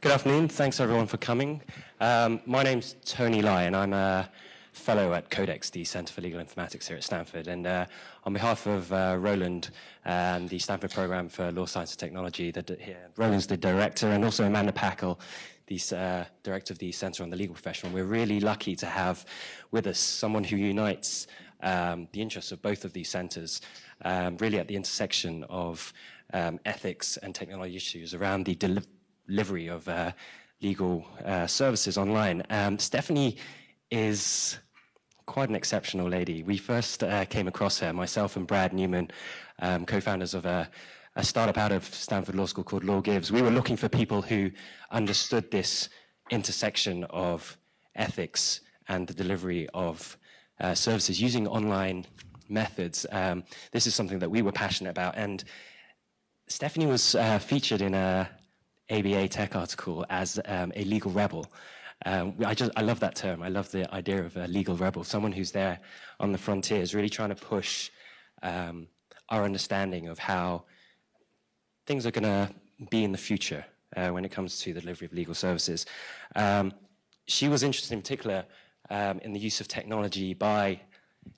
Good afternoon. Thanks, everyone, for coming. My name's Tony Lai, and I'm a fellow at CodeX, the Center for Legal Informatics here at Stanford. And on behalf of Roland and the Stanford Program for Law, Science and Technology, Roland's the director, and also Amanda Packel, the director of the Center on the Legal Profession. We're really lucky to have with us someone who unites the interests of both of these centers, really at the intersection of ethics and technology issues around the delivery of legal services online. Stephanie is quite an exceptional lady. We first came across her, myself and Brad Newman, co-founders of a startup out of Stanford Law School called Law Gives. We were looking for people who understood this intersection of ethics and the delivery of services using online methods. This is something that we were passionate about, and Stephanie was featured in a ABA Tech article as a legal rebel. I love that term. I love the idea of a legal rebel, someone who's there on the frontiers, really trying to push our understanding of how things are going to be in the future when it comes to the delivery of legal services. She was interested in particular in the use of technology by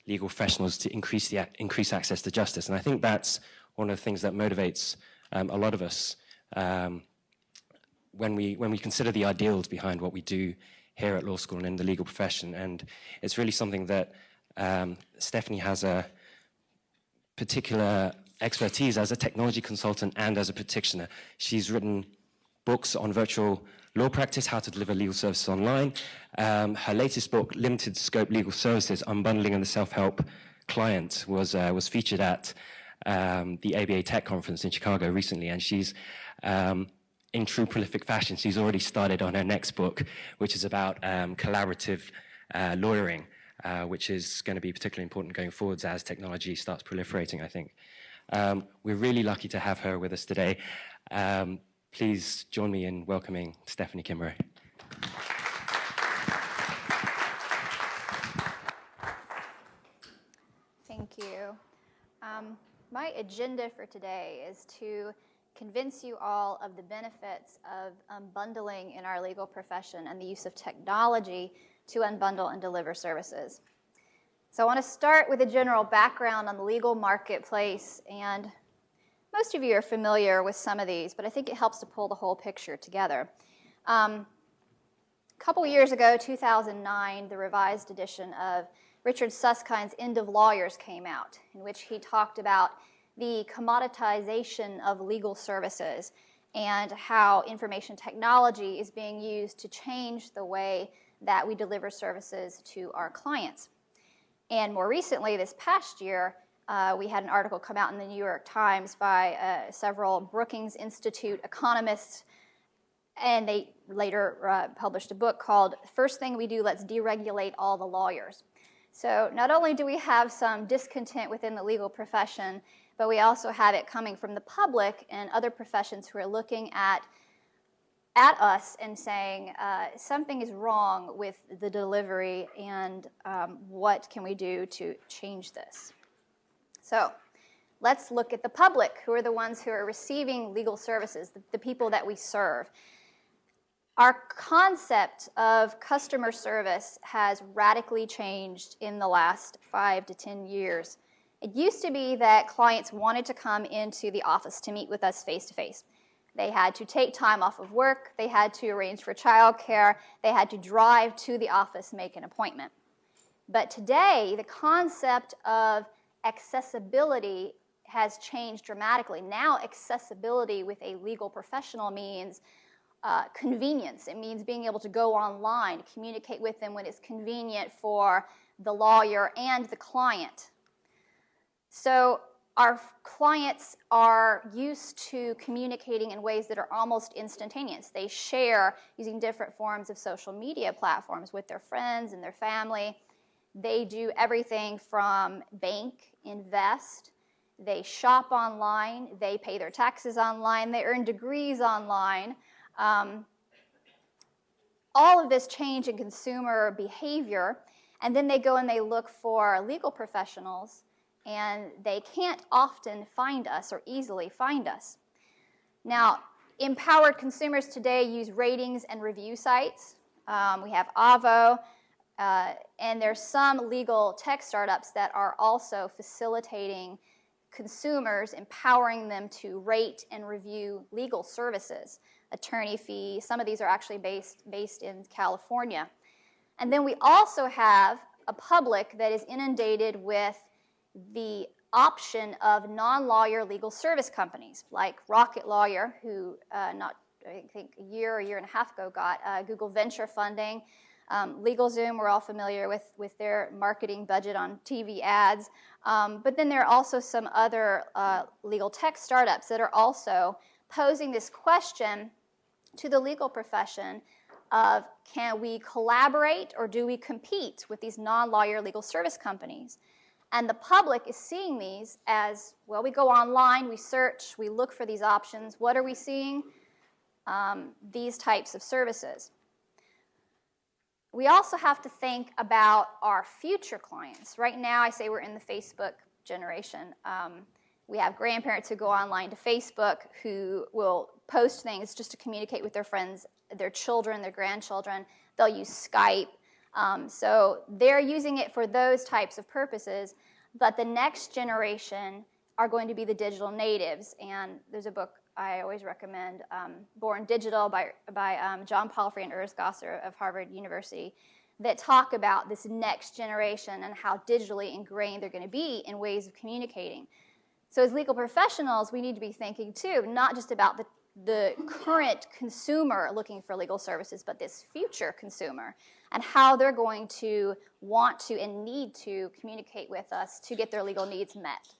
legal professionals to increase access to justice. And I think that's one of the things that motivates a lot of us when we consider the ideals behind what we do here at law school and in the legal profession. And it's really something that Stephanie has a particular expertise as a technology consultant and as a practitioner. She's written books on virtual law practice, how to deliver legal services online. Her latest book, Limited Scope Legal Services, Unbundling and the Self-Help Client, was featured at the ABA Tech Conference in Chicago recently, and she's in true prolific fashion, she's already started on her next book, which is about collaborative lawyering, which is going to be particularly important going forwards as technology starts proliferating, I think. We're really lucky to have her with us today. Please join me in welcoming Stephanie Kimbro. Thank you. My agenda for today is to convince you all of the benefits of unbundling in our legal profession and the use of technology to unbundle and deliver services. So I want to start with a general background on the legal marketplace, and most of you are familiar with some of these, but I think it helps to pull the whole picture together. A couple years ago, 2009, the revised edition of Richard Suskind's End of Lawyers came out, in which he talked about the commoditization of legal services and how information technology is being used to change the way that we deliver services to our clients. And more recently, this past year, we had an article come out in the New York Times by several Brookings Institute economists, and they later published a book called First Thing We Do, Let's Deregulate All the Lawyers. So not only do we have some discontent within the legal profession, but we also have it coming from the public and other professions who are looking at us and saying something is wrong with the delivery, and what can we do to change this? So let's look at the public, who are the ones who are receiving legal services, the people that we serve. Our concept of customer service has radically changed in the last 5 to 10 years. It used to be that clients wanted to come into the office to meet with us face-to-face. They had to take time off of work, they had to arrange for childcare, they had to drive to the office, make an appointment. But today, the concept of accessibility has changed dramatically. Now, accessibility with a legal professional means convenience. It means being able to go online, communicate with them when it's convenient for the lawyer and the client. So our clients are used to communicating in ways that are almost instantaneous. They share using different forms of social media platforms with their friends and their family. They do everything from bank, invest, they shop online, they pay their taxes online, they earn degrees online. All of this change in consumer behavior, and then they go and they look for legal professionals, and they can't often find us or easily find us. Now, Empowered consumers today use ratings and review sites. We have Avvo, and there's some legal tech startups that are also facilitating consumers, empowering them to rate and review legal services, attorney fees. Some of these are actually based in California. And then we also have a public that is inundated with the option of non-lawyer legal service companies like Rocket Lawyer, who I think a year and a half ago got Google venture funding. LegalZoom, we're all familiar with their marketing budget on TV ads. But then there are also some other legal tech startups that are also posing this question to the legal profession of, can we collaborate or do we compete with these non-lawyer legal service companies? And the public is seeing these as, well, we go online, we search, we look for these options. What are we seeing? These types of services. We also have to think about our future clients. Right now, I say we're in the Facebook generation. We have grandparents who go online to Facebook who will post things just to communicate with their friends, their children, their grandchildren. They'll use Skype. So they're using it for those types of purposes, but the next generation are going to be the digital natives. And there's a book I always recommend, Born Digital by John Palfrey and Urs Gasser of Harvard University, that talk about this next generation and how digitally ingrained they're going to be in ways of communicating. So as legal professionals, we need to be thinking, too, not just about the current consumer looking for legal services, but this future consumer and how they're going to want to and need to communicate with us to get their legal needs met.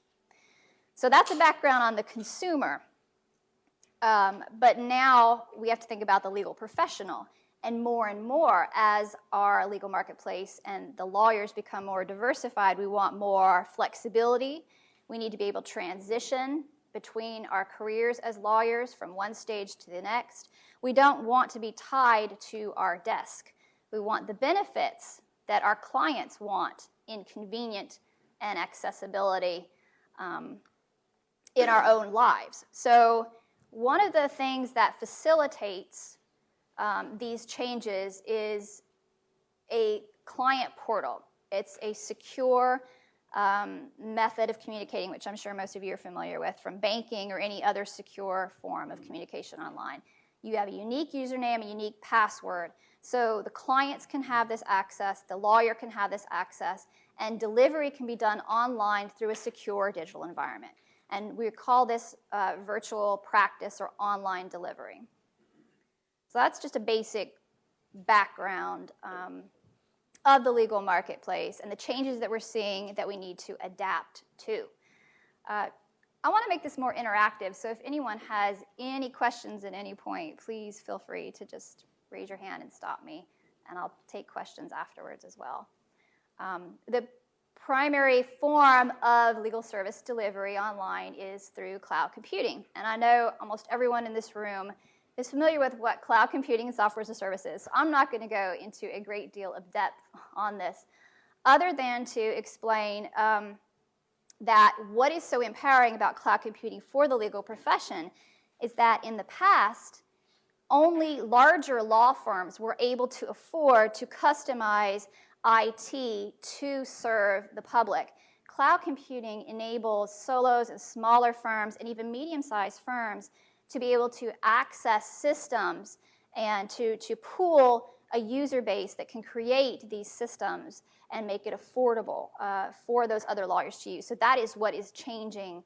So that's a background on the consumer. But now we have to think about the legal professional. And more as our legal marketplace and the lawyers become more diversified, we want more flexibility. We need to be able to transition between our careers as lawyers from one stage to the next. We don't want to be tied to our desk. We want the benefits that our clients want in convenient and accessibility in our own lives. So one of the things that facilitates these changes is a client portal. It's a secure method of communicating, which I'm sure most of you are familiar with, from banking or any other secure form of communication online. You have a unique username, a unique password, so the clients can have this access, the lawyer can have this access, and delivery can be done online through a secure digital environment. And we call this virtual practice or online delivery. So that's just a basic background of the legal marketplace and the changes that we're seeing that we need to adapt to. I want to make this more interactive, so if anyone has any questions at any point, please feel free to just raise your hand and stop me, and I'll take questions afterwards as well. The primary form of legal service delivery online is through cloud computing, and I know almost everyone in this room is familiar with what cloud computing and software as a service is. So I'm not going to go into a great deal of depth on this, other than to explain that what is so empowering about cloud computing for the legal profession is that in the past, only larger law firms were able to afford to customize IT to serve the public. Cloud computing enables solos and smaller firms and even medium-sized firms to be able to access systems and to pool a user base that can create these systems and make it affordable for those other lawyers to use. So that is what is changing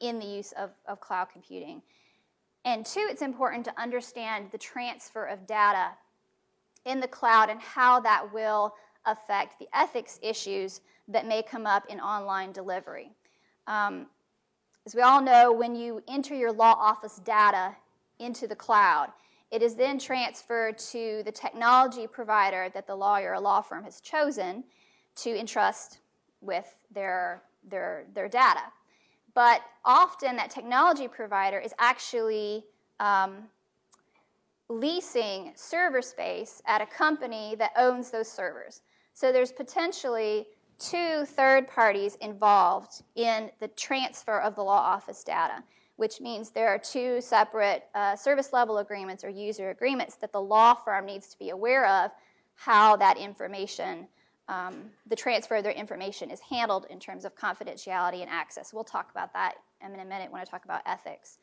in the use of cloud computing. And two, it's important to understand the transfer of data in the cloud and how that will affect the ethics issues that may come up in online delivery. As we all know, when you enter your law office data into the cloud, it is then transferred to the technology provider that the lawyer or law firm has chosen to entrust with their data. But often that technology provider is actually leasing server space at a company that owns those servers. So there's potentially two third parties involved in the transfer of the law office data. which means there are two separate service level agreements or user agreements that the law firm needs to be aware of how that information, the transfer of their information is handled in terms of confidentiality and access. We'll talk about that in a minute when I talk about ethics.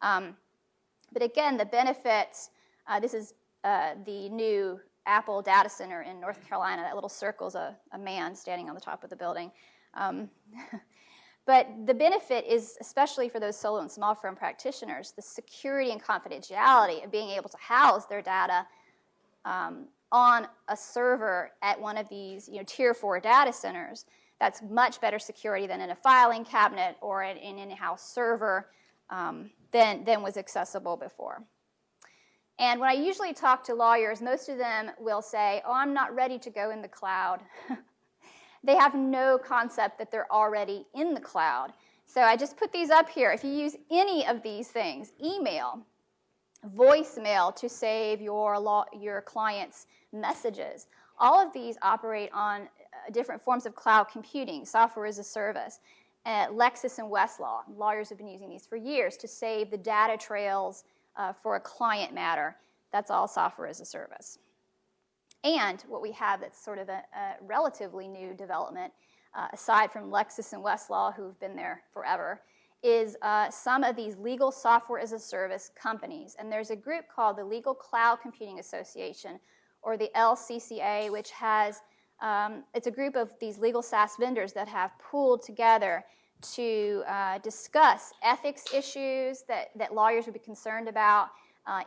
But again, the benefits, this is the new Apple data center in North Carolina. That little circle's a man standing on the top of the building. But the benefit is, especially for those solo and small firm practitioners, the security and confidentiality of being able to house their data on a server at one of these tier 4 data centers. That's much better security than in a filing cabinet or in an in-house server than was accessible before. And when I usually talk to lawyers, most of them will say, oh, I'm not ready to go in the cloud. They have no concept that they're already in the cloud. So I just put these up here. If you use any of these things, email, voicemail to save your client's messages, all of these operate on different forms of cloud computing, software as a service. Lexis and Westlaw, lawyers have been using these for years to save the data trails for a client matter. That's all software as a service. And what we have that's sort of a relatively new development, aside from Lexis and Westlaw, who've been there forever, is some of these legal software as a service companies. And there's a group called the Legal Cloud Computing Association, or the LCCA, which has, it's a group of these legal SaaS vendors that have pooled together to discuss ethics issues that lawyers would be concerned about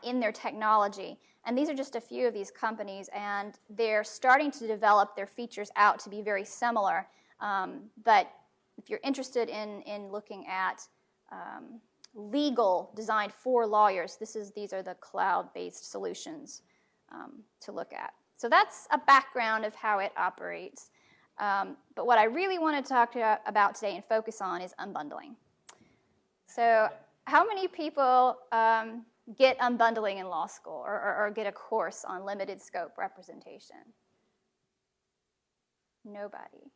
in their technology. And these are just a few of these companies, and they're starting to develop their features out to be very similar. But if you're interested in looking at legal designed for lawyers, these are the cloud-based solutions to look at. So that's a background of how it operates. But what I really want to talk about today and focus on is unbundling. So how many people get unbundling in law school or get a course on limited scope representation? Nobody.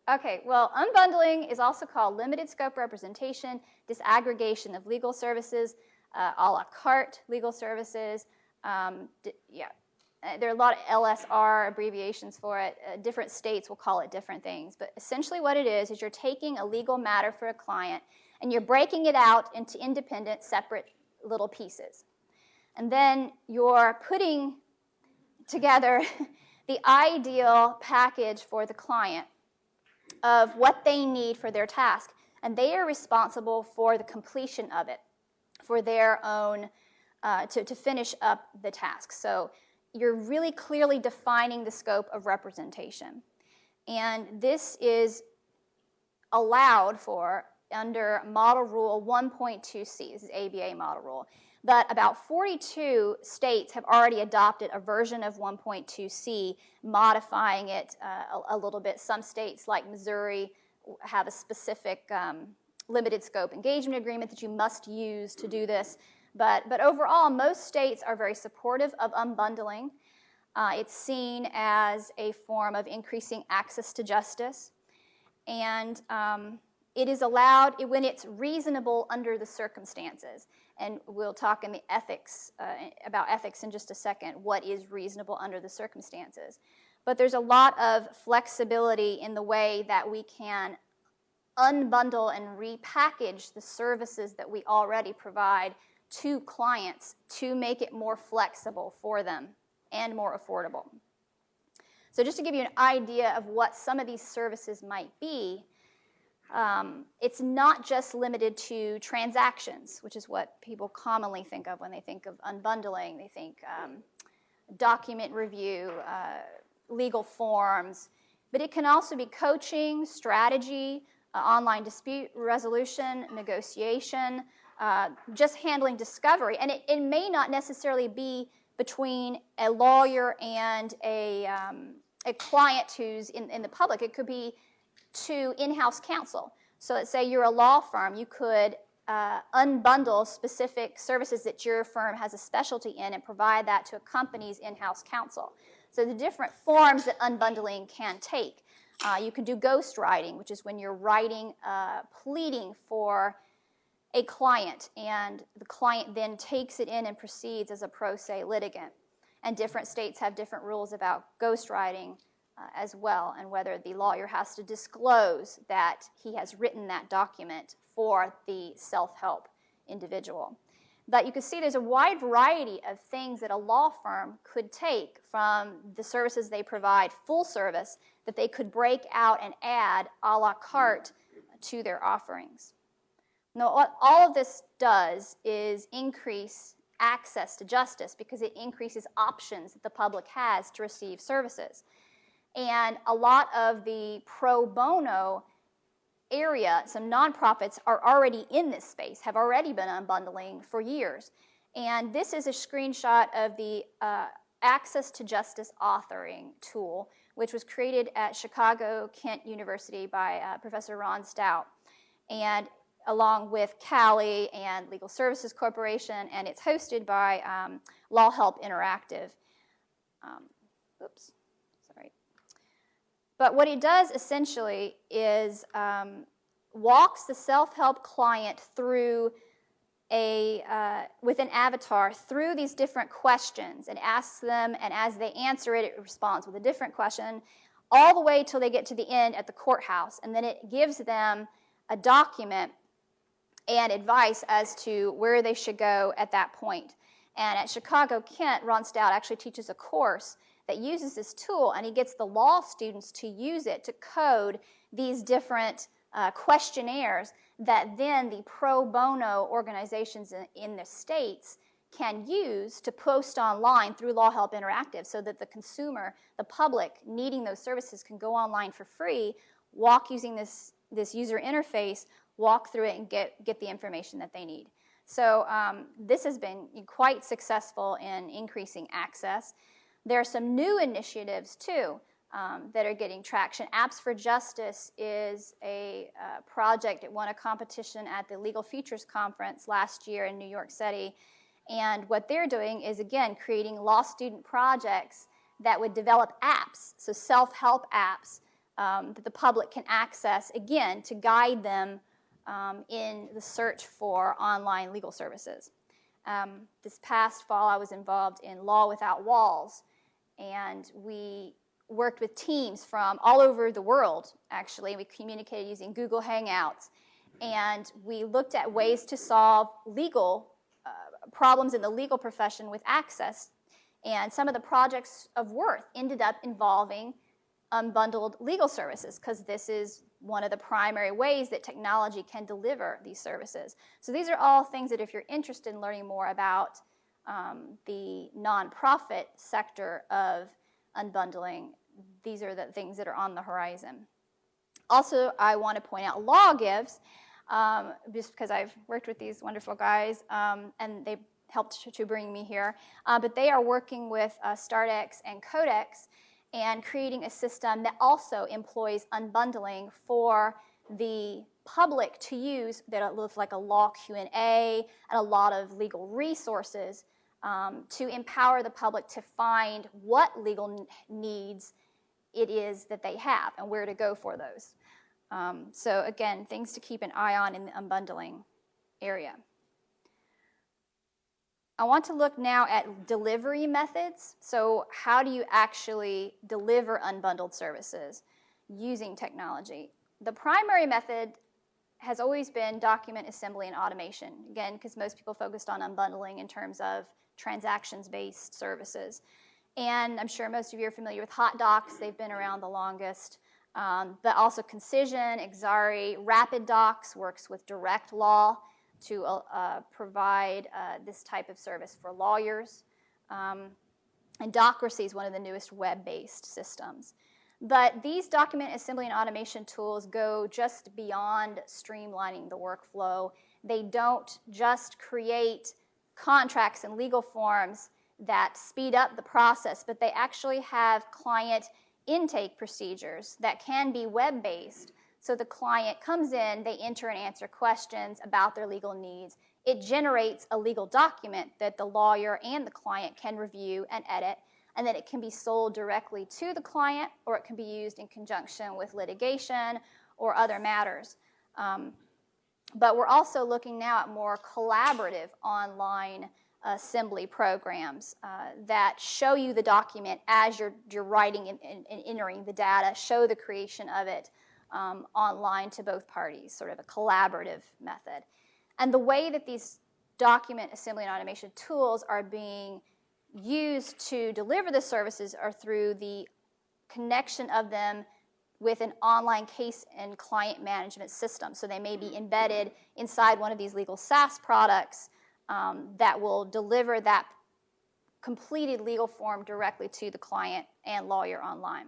Okay, well, unbundling is also called limited scope representation, disaggregation of legal services, a la carte legal services. There are a lot of LSR abbreviations for it. Different states will call it different things. But essentially what it is you're taking a legal matter for a client and you're breaking it out into independent, separate little pieces. And then you're putting together the ideal package for the client of what they need for their task. And they are responsible for the completion of it, for their own, to finish up the task. So you're really clearly defining the scope of representation. And this is allowed for under Model Rule 1.2c. This is ABA Model Rule. But about 42 states have already adopted a version of 1.2c, modifying it a little bit. Some states, like Missouri, have a specific limited scope engagement agreement that you must use to do this. But overall, most states are very supportive of unbundling. It's seen as a form of increasing access to justice. And it is allowed when it's reasonable under the circumstances. And we'll talk in the ethics, about ethics in just a second, what is reasonable under the circumstances. But there's a lot of flexibility in the way that we can unbundle and repackage the services that we already provide to clients to make it more flexible for them and more affordable. So just to give you an idea of what some of these services might be, it's not just limited to transactions, which is what people commonly think of when they think of unbundling. They think document review, legal forms, but it can also be coaching, strategy, online dispute resolution, negotiation, just handling discovery. And it may not necessarily be between a lawyer and a client who's in the public. It could be to in-house counsel. So let's say you're a law firm. You could unbundle specific services that your firm has a specialty in and provide that to a company's in-house counsel. So the different forms that unbundling can take. You can do ghostwriting, which is when you're writing, pleading for a client, and the client then takes it in and proceeds as a pro se litigant. And different states have different rules about ghostwriting as well, and whether the lawyer has to disclose that he has written that document for the self-help individual. But you can see there's a wide variety of things that a law firm could take from the services they provide, full service, that they could break out and add a la carte to their offerings. Now, what all of this does is increase access to justice because it increases options that the public has to receive services. And a lot of the pro bono area, some nonprofits are already in this space, have already been unbundling for years. And this is a screenshot of the Access to Justice authoring tool, which was created at Chicago Kent University by Professor Ron Stout, and along with Cali and Legal Services Corporation, and it's hosted by Law Help Interactive. But what it does essentially is walks the self-help client through with an avatar through these different questions and asks them, and as they answer it, it responds with a different question, all the way till they get to the end at the courthouse. And then it gives them a document and advice as to where they should go at that point. And at Chicago Kent, Ron Stout actually teaches a course that uses this tool, and he gets the law students to use it to code these different questionnaires that then the pro bono organizations in the states can use to post online through Law Help Interactive, so that the consumer, the public needing those services, can go online for free, walk using this user interface, walk through it, and get the information that they need. So this has been quite successful in increasing access. There are some new initiatives, too, that are getting traction. Apps for Justice is a project. It won a competition at the Legal Futures Conference last year in New York City. And what they're doing is, again, creating law student projects that would develop apps, so self-help apps that the public can access, again, to guide them in the search for online legal services. This past fall, I was involved in Law Without Walls, and we worked with teams from all over the world, actually. We communicated using Google Hangouts, and we looked at ways to solve legal problems in the legal profession with access. And some of the projects of worth ended up involving unbundled legal services, because this is one of the primary ways that technology can deliver these services. So these are all things that, if you're interested in learning more about the nonprofit sector of unbundling, these are the things that are on the horizon. Also, I want to point out LawGives, just because I've worked with these wonderful guys, and they helped to bring me here. But they are working with StartX and CodeX and creating a system that also employs unbundling for the public to use, that looks like a law Q&A and a lot of legal resources to empower the public to find what legal needs it is that they have and where to go for those. So again, things to keep an eye on in the unbundling area. I want to look now at delivery methods. So how do you actually deliver unbundled services using technology? The primary method has always been document assembly and automation, again, because most people focused on unbundling in terms of transactions-based services. And I'm sure most of you are familiar with hot docs. They've been around the longest. But also Concision, Exari, Rapid Docs works with direct law to provide this type of service for lawyers. And Docracy is one of the newest web-based systems. But these document assembly and automation tools go just beyond streamlining the workflow. They don't just create contracts and legal forms that speed up the process, but they actually have client intake procedures that can be web-based. So the client comes in, they enter and answer questions about their legal needs. It generates a legal document that the lawyer and the client can review and edit, and then it can be sold directly to the client, or it can be used in conjunction with litigation or other matters. But we're also looking now at more collaborative online assembly programs that show you the document as you're writing and entering the data, show the creation of it online to both parties, sort of a collaborative method. And the way that these document assembly and automation tools are being used to deliver the services are through the connection of them with an online case and client management system. So they may be embedded inside one of these legal SaaS products that will deliver that completed legal form directly to the client and lawyer online.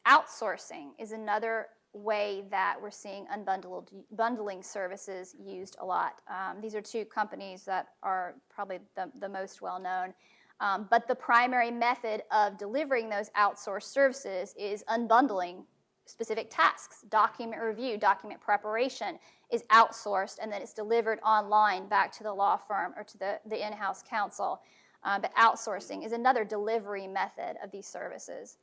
Outsourcing is another way that we're seeing unbundling services used a lot. These are two companies that are probably the most well-known. But the primary method of delivering those outsourced services is unbundling specific tasks. Document review, document preparation is outsourced, and then it's delivered online back to the law firm or to the in-house counsel. But outsourcing is another delivery method of these services.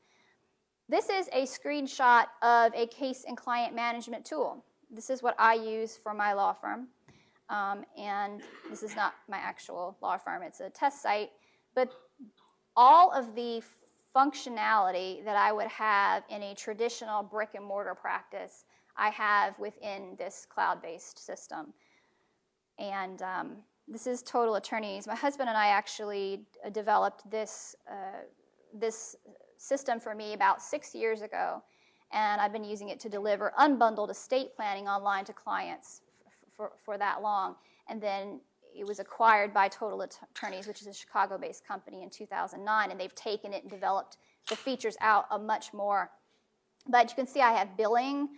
This is a screenshot of a case and client management tool. This is what I use for my law firm. And this is not my actual law firm. It's a test site. But all of the functionality that I would have in a traditional brick and mortar practice, I have within this cloud-based system. And this is Total Attorneys. My husband and I actually developed this system for me about 6 years ago, and I've been using it to deliver unbundled estate planning online to clients for that long. And then it was acquired by Total Attorneys, which is a Chicago-based company, in 2009, and they've taken it and developed the features out of much more. But you can see I have billing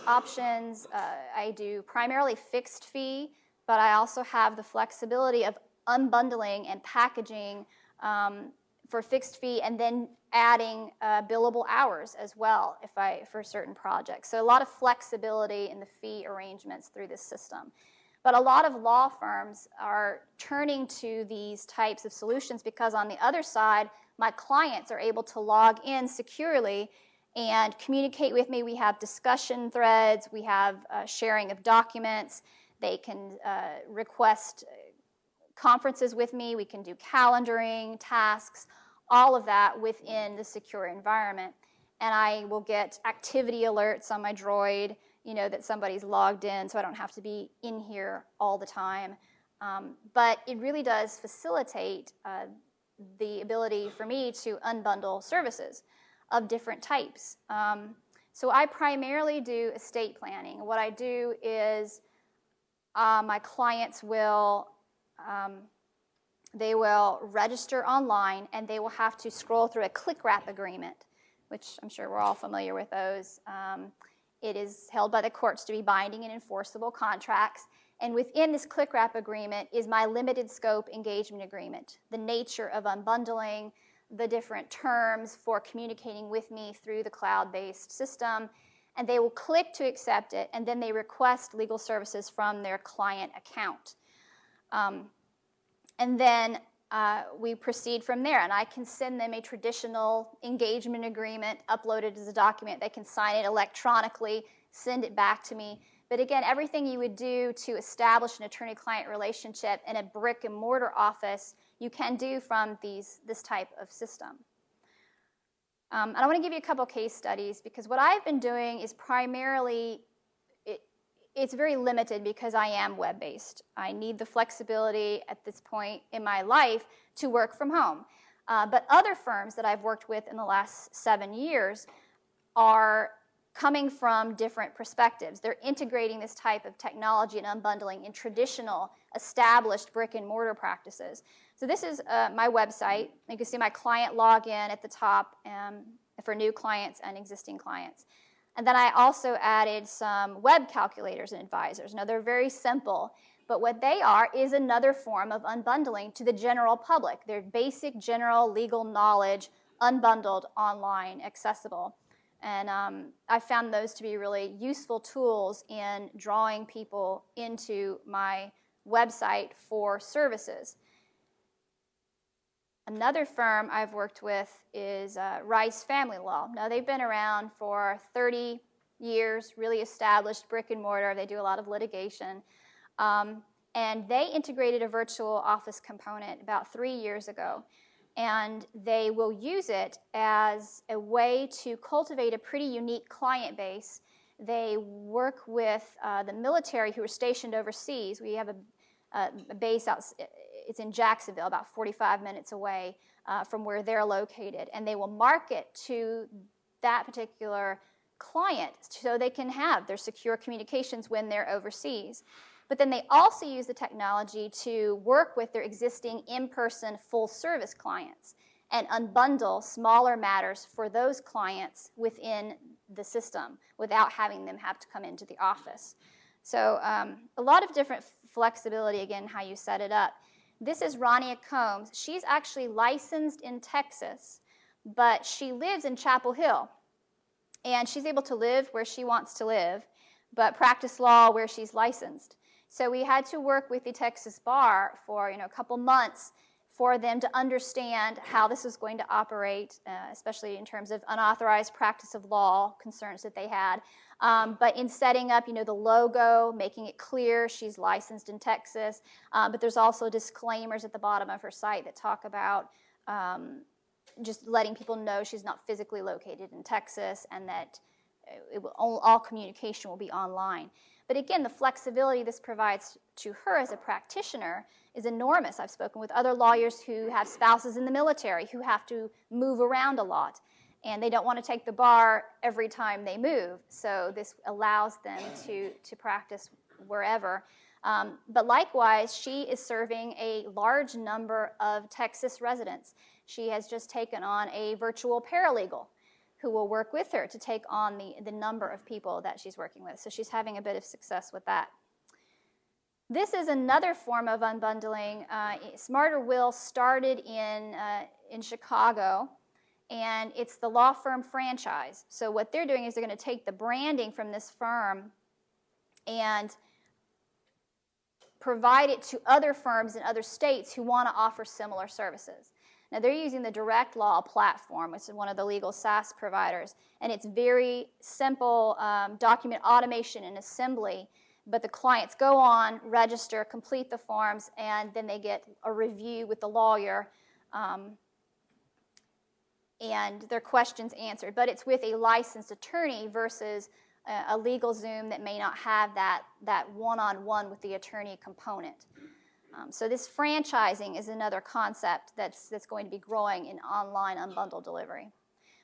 options. I do primarily fixed fee, but I also have the flexibility of unbundling and packaging for fixed fee, and then adding billable hours as well for certain projects. So a lot of flexibility in the fee arrangements through this system. But a lot of law firms are turning to these types of solutions because on the other side, my clients are able to log in securely and communicate with me. We have discussion threads. We have sharing of documents. They can request conferences with me. We can do calendaring, tasks, all of that within the secure environment. And I will get activity alerts on my Droid, that somebody's logged in, so I don't have to be in here all the time. But it really does facilitate the ability for me to unbundle services of different types. So I primarily do estate planning. What I do is my clients will they will register online, and they will have to scroll through a click-wrap agreement, which I'm sure we're all familiar with those. It is held by the courts to be binding and enforceable contracts. And within this click-wrap agreement is my limited scope engagement agreement, the nature of unbundling, the different terms for communicating with me through the cloud-based system. And they will click to accept it, and then they request legal services from their client account. And then we proceed from there, and I can send them a traditional engagement agreement uploaded as a document. They can sign it electronically, send it back to me. But again, everything you would do to establish an attorney-client relationship in a brick-and-mortar office, you can do from this type of system. And I want to give you a couple case studies, because what I've been doing is primarily it's very limited because I am web-based. I need the flexibility at this point in my life to work from home. But other firms that I've worked with in the last 7 years are coming from different perspectives. They're integrating this type of technology and unbundling in traditional, established brick-and-mortar practices. So this is my website. You can see my client login at the top for new clients and existing clients. And then I also added some web calculators and advisors. Now, they're very simple, but what they are is another form of unbundling to the general public. They're basic general legal knowledge, unbundled, online, accessible. And I found those to be really useful tools in drawing people into my website for services. Another firm I've worked with is Rice Family Law. Now, they've been around for 30 years, really established brick and mortar. They do a lot of litigation. And they integrated a virtual office component about 3 years ago. And they will use it as a way to cultivate a pretty unique client base. They work with the military who are stationed overseas. We have a base out, it's in Jacksonville, about 45 minutes away from where they're located. And they will market to that particular client so they can have their secure communications when they're overseas. But then they also use the technology to work with their existing in-person full-service clients and unbundle smaller matters for those clients within the system without having them have to come into the office. So a lot of different flexibility, again, how you set it up. This is Rania Combs. She's actually licensed in Texas, but she lives in Chapel Hill. And she's able to live where she wants to live, but practice law where she's licensed. So we had to work with the Texas bar for a couple months for them to understand how this was going to operate, especially in terms of unauthorized practice of law concerns that they had. But in setting up, the logo, making it clear she's licensed in Texas. But there's also disclaimers at the bottom of her site that talk about just letting people know she's not physically located in Texas and that all communication will be online. But again, the flexibility this provides to her as a practitioner is enormous. I've spoken with other lawyers who have spouses in the military who have to move around a lot, and they don't want to take the bar every time they move. So this allows them to practice wherever. But likewise, she is serving a large number of Texas residents. She has just taken on a virtual paralegal who will work with her to take on the number of people that she's working with. So she's having a bit of success with that. This is another form of unbundling. Smarter Will started in Chicago, and it's the law firm franchise. So what they're doing is they're going to take the branding from this firm and provide it to other firms in other states who want to offer similar services. Now, they're using the Direct Law platform, which is one of the legal SaaS providers, and it's very simple document automation and assembly, but the clients go on, register, complete the forms, and then they get a review with the lawyer and their questions answered. But it's with a licensed attorney versus a legal Zoom that may not have that one-on-one with the attorney component. So this franchising is another concept that's going to be growing in online unbundled delivery.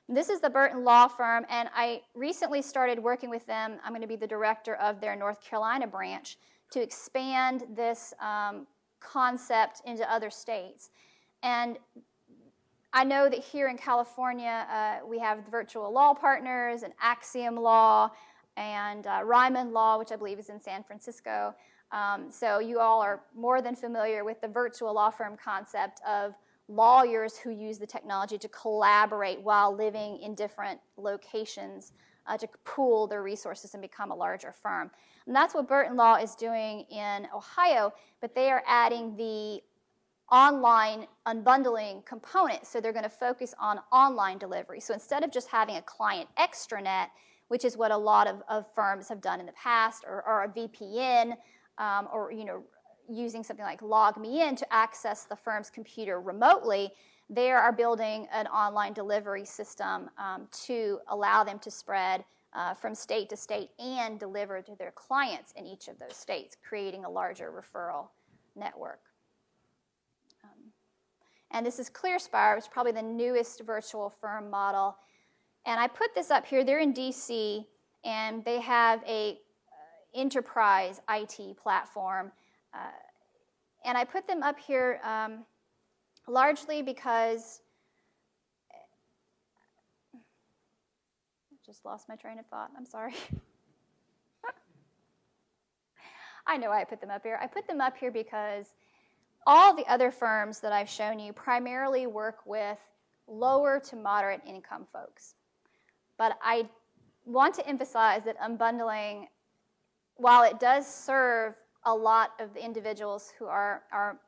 This is the Burton Law Firm, and I recently started working with them. I'm going to be the director of their North Carolina branch to expand this concept into other states. And I know that here in California, we have the Virtual Law Partners and Axiom Law and Ryman Law, which I believe is in San Francisco. So you all are more than familiar with the virtual law firm concept of lawyers who use the technology to collaborate while living in different locations to pool their resources and become a larger firm. And that's what Burton Law is doing in Ohio, but they are adding the online unbundling component, so they're going to focus on online delivery. So instead of just having a client extranet, which is what a lot of firms have done in the past, or a VPN, or using something like LogMeIn to access the firm's computer remotely, they are building an online delivery system to allow them to spread from state to state and deliver to their clients in each of those states, creating a larger referral network. And this is ClearSpire, which is probably the newest virtual firm model. And I put this up here. They're in DC, and they have a enterprise IT platform. And I put them up here largely because I just lost my train of thought. I'm sorry. I know why I put them up here. I put them up here because all the other firms that I've shown you primarily work with lower to moderate income folks. But I want to emphasize that unbundling, while it does serve a lot of the individuals who are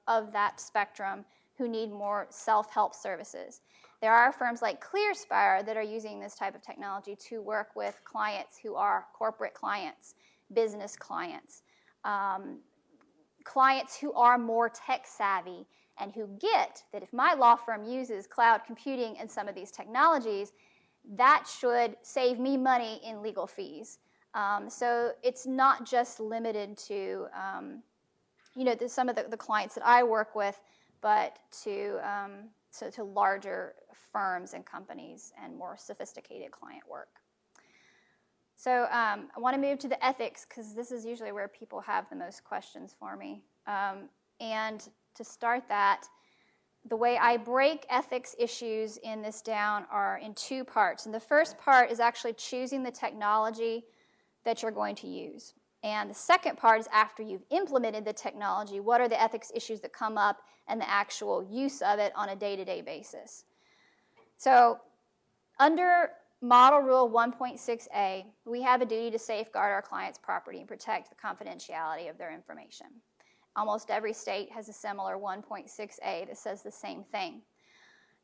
of that spectrum who need more self-help services, There are firms like ClearSpire that are using this type of technology to work with clients who are corporate clients, business clients, clients who are more tech savvy and who get that if my law firm uses cloud computing and some of these technologies, that should save me money in legal fees. So it's not just limited to some of the clients that I work with, but to larger firms and companies and more sophisticated client work. So I want to move to the ethics, because this is usually where people have the most questions for me. And to start that, the way I break ethics issues in this down are in two parts. And the first part is actually choosing the technology that you're going to use. And the second part is after you've implemented the technology, what are the ethics issues that come up and the actual use of it on a day-to-day basis. So under Model Rule 1.6a, we have a duty to safeguard our client's property and protect the confidentiality of their information. Almost every state has a similar 1.6a that says the same thing.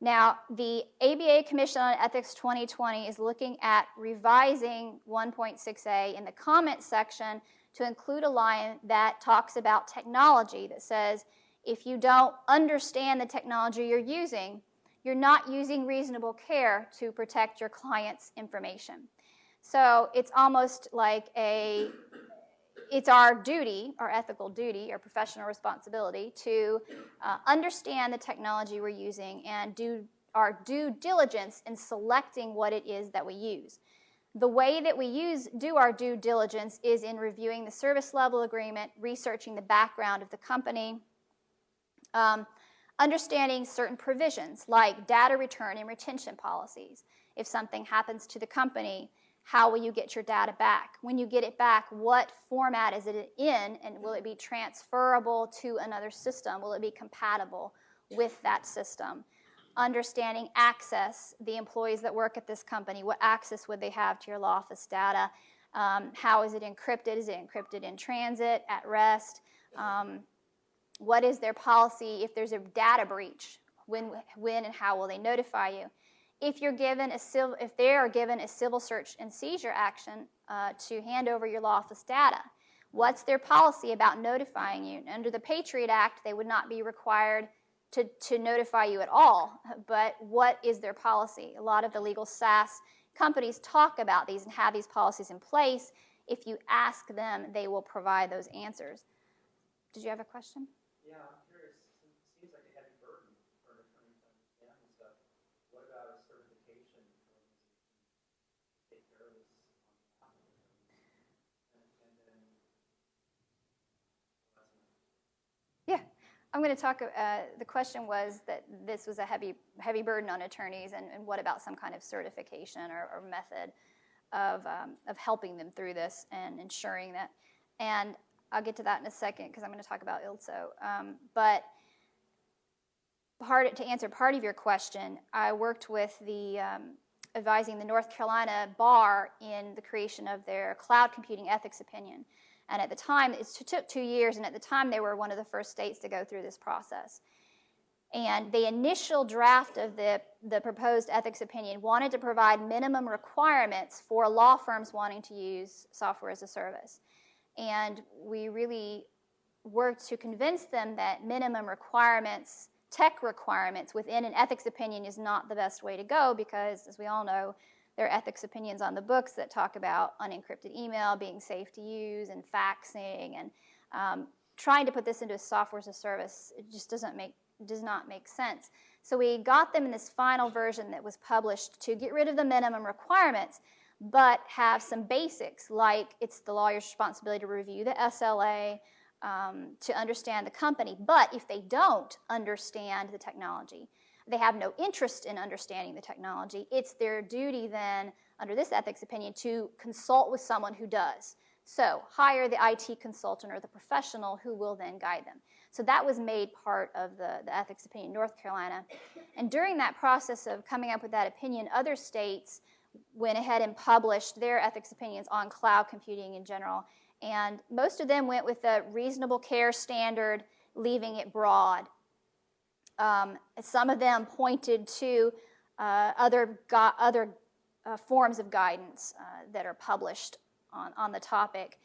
Now, the ABA Commission on Ethics 2020 is looking at revising 1.6a in the comments section to include a line that talks about technology that says, if you don't understand the technology you're using, you're not using reasonable care to protect your client's information. So it's almost like it's our duty, our ethical duty, our professional responsibility to understand the technology we're using and do our due diligence in selecting what it is that we use. The way that we do our due diligence is in reviewing the service level agreement, researching the background of the company, understanding certain provisions like data return and retention policies. If something happens to the company, how will you get your data back? When you get it back, what format is it in, and will it be transferable to another system? Will it be compatible with that system? Understanding access, the employees that work at this company, what access would they have to your law office data? How is it encrypted? Is it encrypted in transit, at rest? What is their policy if there's a data breach? When and how will they notify you? If they are given a civil search and seizure action to hand over your law office data, what's their policy about notifying you? Under the Patriot Act, they would not be required to notify you at all, but what is their policy? A lot of the legal SaaS companies talk about these and have these policies in place. If you ask them, they will provide those answers. Did you have a question? Yeah, I'm curious. It seems like a heavy burden for an attorney to understand this stuff. What about a certification organization to take care of this on behalf of attorneys? And then, yeah, I'm going to talk. The question was that this was a heavy burden on attorneys, and what about some kind of certification or method of helping them through this and ensuring that. And I'll get to that in a second because I'm going to talk about ILSO. But to answer part of your question, I worked with advising the North Carolina bar in the creation of their cloud computing ethics opinion. And at the time, it took 2 years, and at the time they were one of the first states to go through this process. And the initial draft of the proposed ethics opinion wanted to provide minimum requirements for law firms wanting to use software as a service. And we really worked to convince them that minimum requirements, tech requirements within an ethics opinion is not the best way to go because, as we all know, there are ethics opinions on the books that talk about unencrypted email being safe to use and faxing, and trying to put this into a software as a service, it just does not make sense. So we got them in this final version that was published to get rid of the minimum requirements, but have some basics, like it's the lawyer's responsibility to review the SLA, to understand the company. But if they don't understand the technology, they have no interest in understanding the technology, it's their duty then, under this ethics opinion, to consult with someone who does. So hire the IT consultant or the professional who will then guide them. So that was made part of the ethics opinion in North Carolina. And during that process of coming up with that opinion, other states went ahead and published their ethics opinions on cloud computing in general. And most of them went with a reasonable care standard, leaving it broad. Some of them pointed to other forms of guidance that are published on the topic.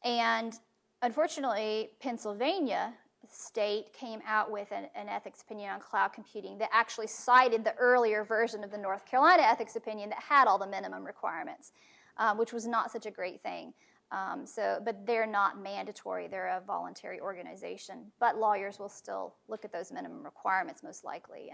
And unfortunately, Pennsylvania state came out with an ethics opinion on cloud computing that actually cited the earlier version of the North Carolina ethics opinion that had all the minimum requirements, which was not such a great thing. But they're not mandatory. They're a voluntary organization. But lawyers will still look at those minimum requirements most likely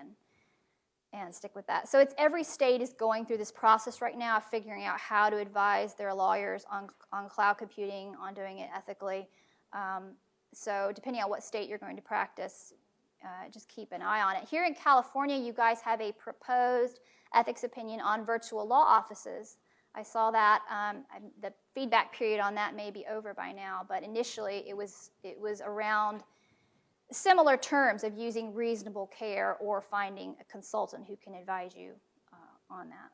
and stick with that. So every state is going through this process right now of figuring out how to advise their lawyers on cloud computing, on doing it ethically. So depending on what state you're going to practice, just keep an eye on it. Here in California, you guys have a proposed ethics opinion on virtual law offices. I saw that. The feedback period on that may be over by now, but initially it was around similar terms of using reasonable care or finding a consultant who can advise you on that.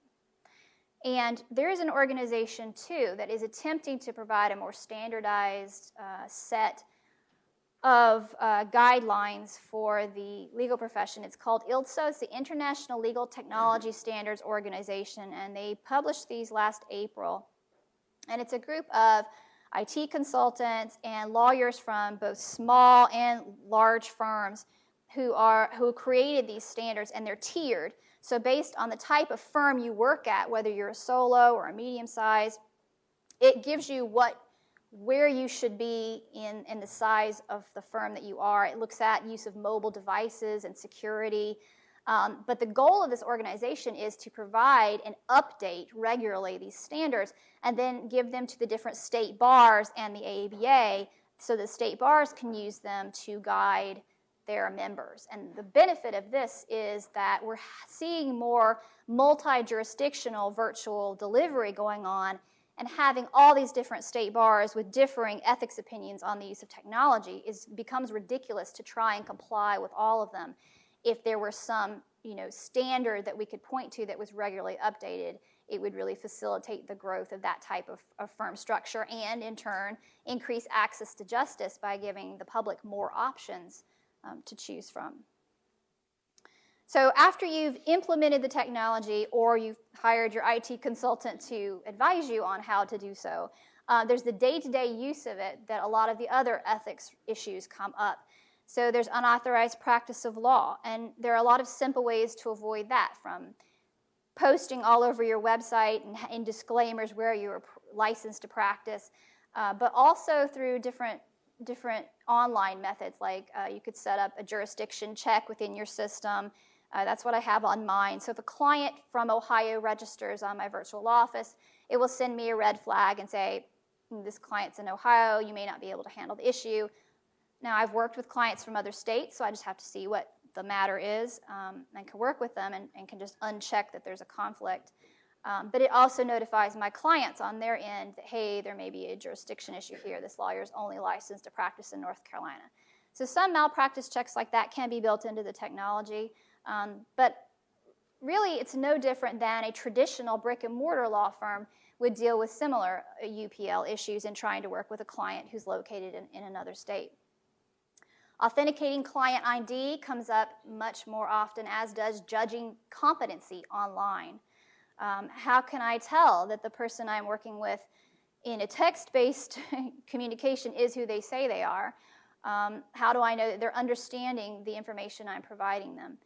And there is an organization, too, that is attempting to provide a more standardized set of guidelines for the legal profession. It's called ILTSO. It's the International Legal Technology Standards Organization, and they published these last April. And it's a group of IT consultants and lawyers from both small and large firms who created these standards, and they're tiered. So based on the type of firm you work at, whether you're a solo or a medium size, it gives you where you should be in the size of the firm that you are. It looks at use of mobile devices and security. But the goal of this organization is to provide and update regularly these standards and then give them to the different state bars and the AABA so the state bars can use them to guide their members. And the benefit of this is that we're seeing more multi-jurisdictional virtual delivery going on, and having all these different state bars with differing ethics opinions on the use of technology becomes ridiculous to try and comply with all of them. If there were some standard that we could point to that was regularly updated, it would really facilitate the growth of that type of firm structure and, in turn, increase access to justice by giving the public more options to choose from. So after you've implemented the technology or you've hired your IT consultant to advise you on how to do so, there's the day-to-day use of it that a lot of the other ethics issues come up. So there's unauthorized practice of law, and there are a lot of simple ways to avoid that, from posting all over your website and in disclaimers where you're licensed to practice, but also through different online methods, like you could set up a jurisdiction check within your system. That's what I have on mine. So if a client from Ohio registers on my virtual law office, it will send me a red flag and say, this client's in Ohio, you may not be able to handle the issue. Now, I've worked with clients from other states, so I just have to see what the matter is and can work with them and can just uncheck that there's a conflict. But it also notifies my clients on their end that, hey, there may be a jurisdiction issue here. This lawyer is only licensed to practice in North Carolina. So some malpractice checks like that can be built into the technology. But really, it's no different than a traditional brick-and-mortar law firm would deal with similar UPL issues in trying to work with a client who's located in another state. Authenticating client ID comes up much more often, as does judging competency online. How can I tell that the person I'm working with in a text-based communication is who they say they are? How do I know that they're understanding the information I'm providing them?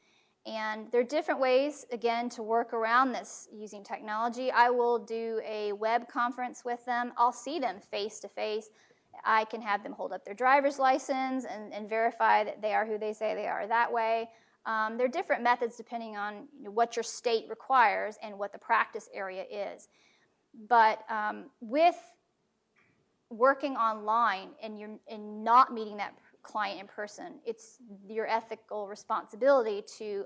And there are different ways, again, to work around this using technology. I will do a web conference with them. I'll see them face-to-face. I can have them hold up their driver's license and verify that they are who they say they are that way. There are different methods depending on what your state requires and what the practice area is. But with working online and not meeting that client in person, it's your ethical responsibility to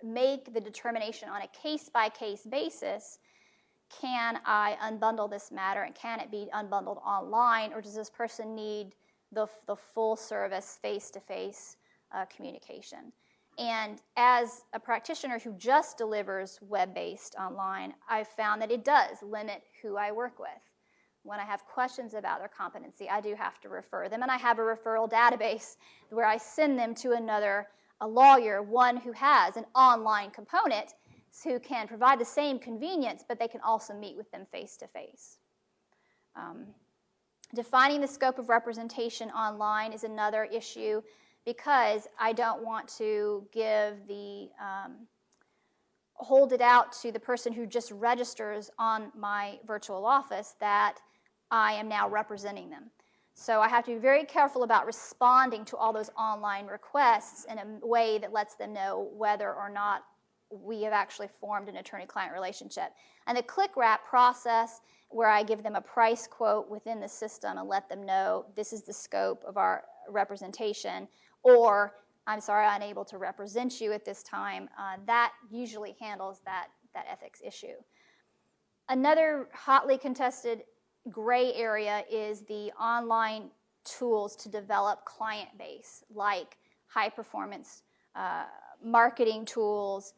make the determination on a case-by-case basis. Can I unbundle this matter, and can it be unbundled online, or does this person need the full service face-to-face communication? And as a practitioner who just delivers web-based online, I've found that it does limit who I work with. When I have questions about their competency, I do have to refer them, and I have a referral database where I send them to a lawyer, one who has an online component who can provide the same convenience, but they can also meet with them face-to-face. Defining the scope of representation online is another issue because I don't want to give the hold it out to the person who just registers on my virtual office that I am now representing them. So I have to be very careful about responding to all those online requests in a way that lets them know whether or not we have actually formed an attorney-client relationship. And the click wrap process, where I give them a price quote within the system and let them know this is the scope of our representation, or I'm sorry, unable to represent you at this time, that usually handles that ethics issue. Another hotly contested gray area is the online tools to develop client base, like high-performance marketing tools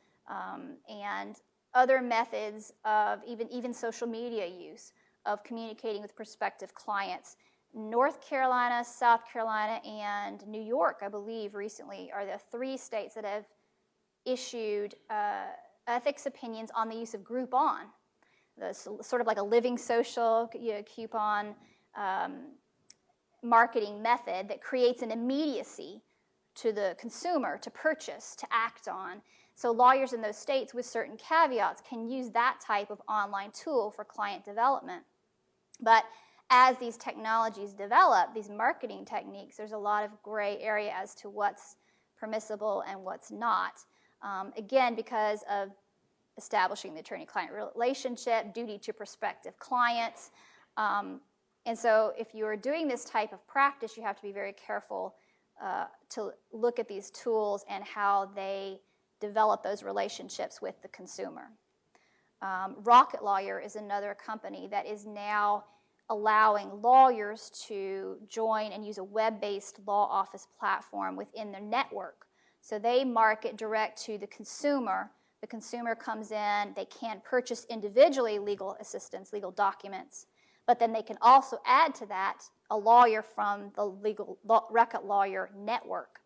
and other methods of even social media use of communicating with prospective clients. North Carolina, South Carolina, and New York, I believe, recently are the 3 states that have issued ethics opinions on the use of Groupon, sort of like a living social coupon marketing method that creates an immediacy to the consumer to purchase, to act on. So lawyers in those states with certain caveats can use that type of online tool for client development. But as these technologies develop, these marketing techniques, there's a lot of gray area as to what's permissible and what's not. Again, because of establishing the attorney-client relationship, duty to prospective clients. And so if you are doing this type of practice, you have to be very careful to look at these tools and how they develop those relationships with the consumer. Rocket Lawyer is another company that is now allowing lawyers to join and use a web-based law office platform within their network. So they market direct to the consumer. The consumer comes in, they can purchase individually legal assistance, legal documents, but then they can also add to that a lawyer from the Rocket Lawyer network.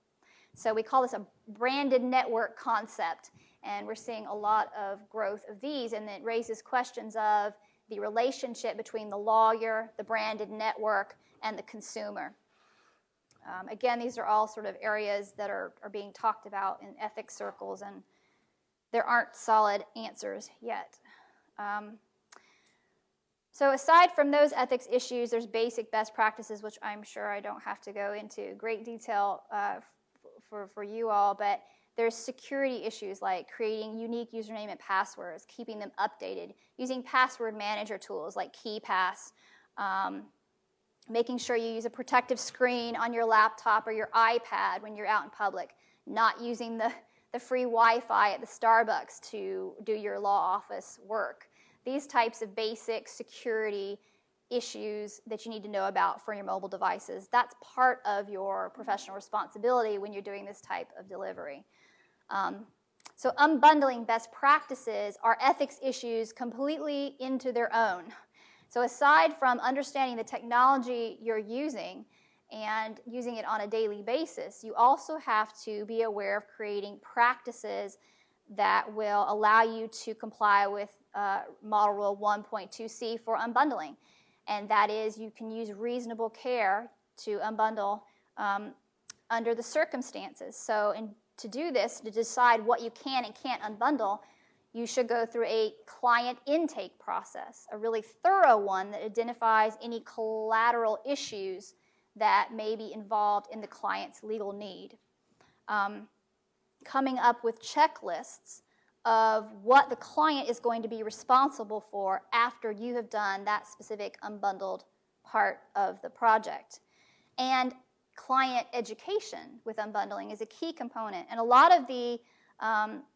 So we call this a branded network concept, and we're seeing a lot of growth of these, and it raises questions of the relationship between the lawyer, the branded network, and the consumer. Again, these are all sort of areas that are being talked about in ethics circles, and there aren't solid answers yet. So aside from those ethics issues, there's basic best practices, which I'm sure I don't have to go into great detail for you all, but there's security issues like creating unique username and passwords, keeping them updated, using password manager tools like KeyPass, making sure you use a protective screen on your laptop or your iPad when you're out in public, not using the free Wi-Fi at the Starbucks to do your law office work. These types of basic security issues that you need to know about for your mobile devices, that's part of your professional responsibility when you're doing this type of delivery. So unbundling best practices are ethics issues completely into their own. So aside from understanding the technology you're using and using it on a daily basis, you also have to be aware of creating practices that will allow you to comply with Model Rule 1.2c for unbundling. And that is, you can use reasonable care to unbundle under the circumstances. So to do this, to decide what you can and can't unbundle, you should go through a client intake process, a really thorough one that identifies any collateral issues that may be involved in the client's legal need. Coming up with checklists of what the client is going to be responsible for after you have done that specific unbundled part of the project. And client education with unbundling is a key component. And a lot of the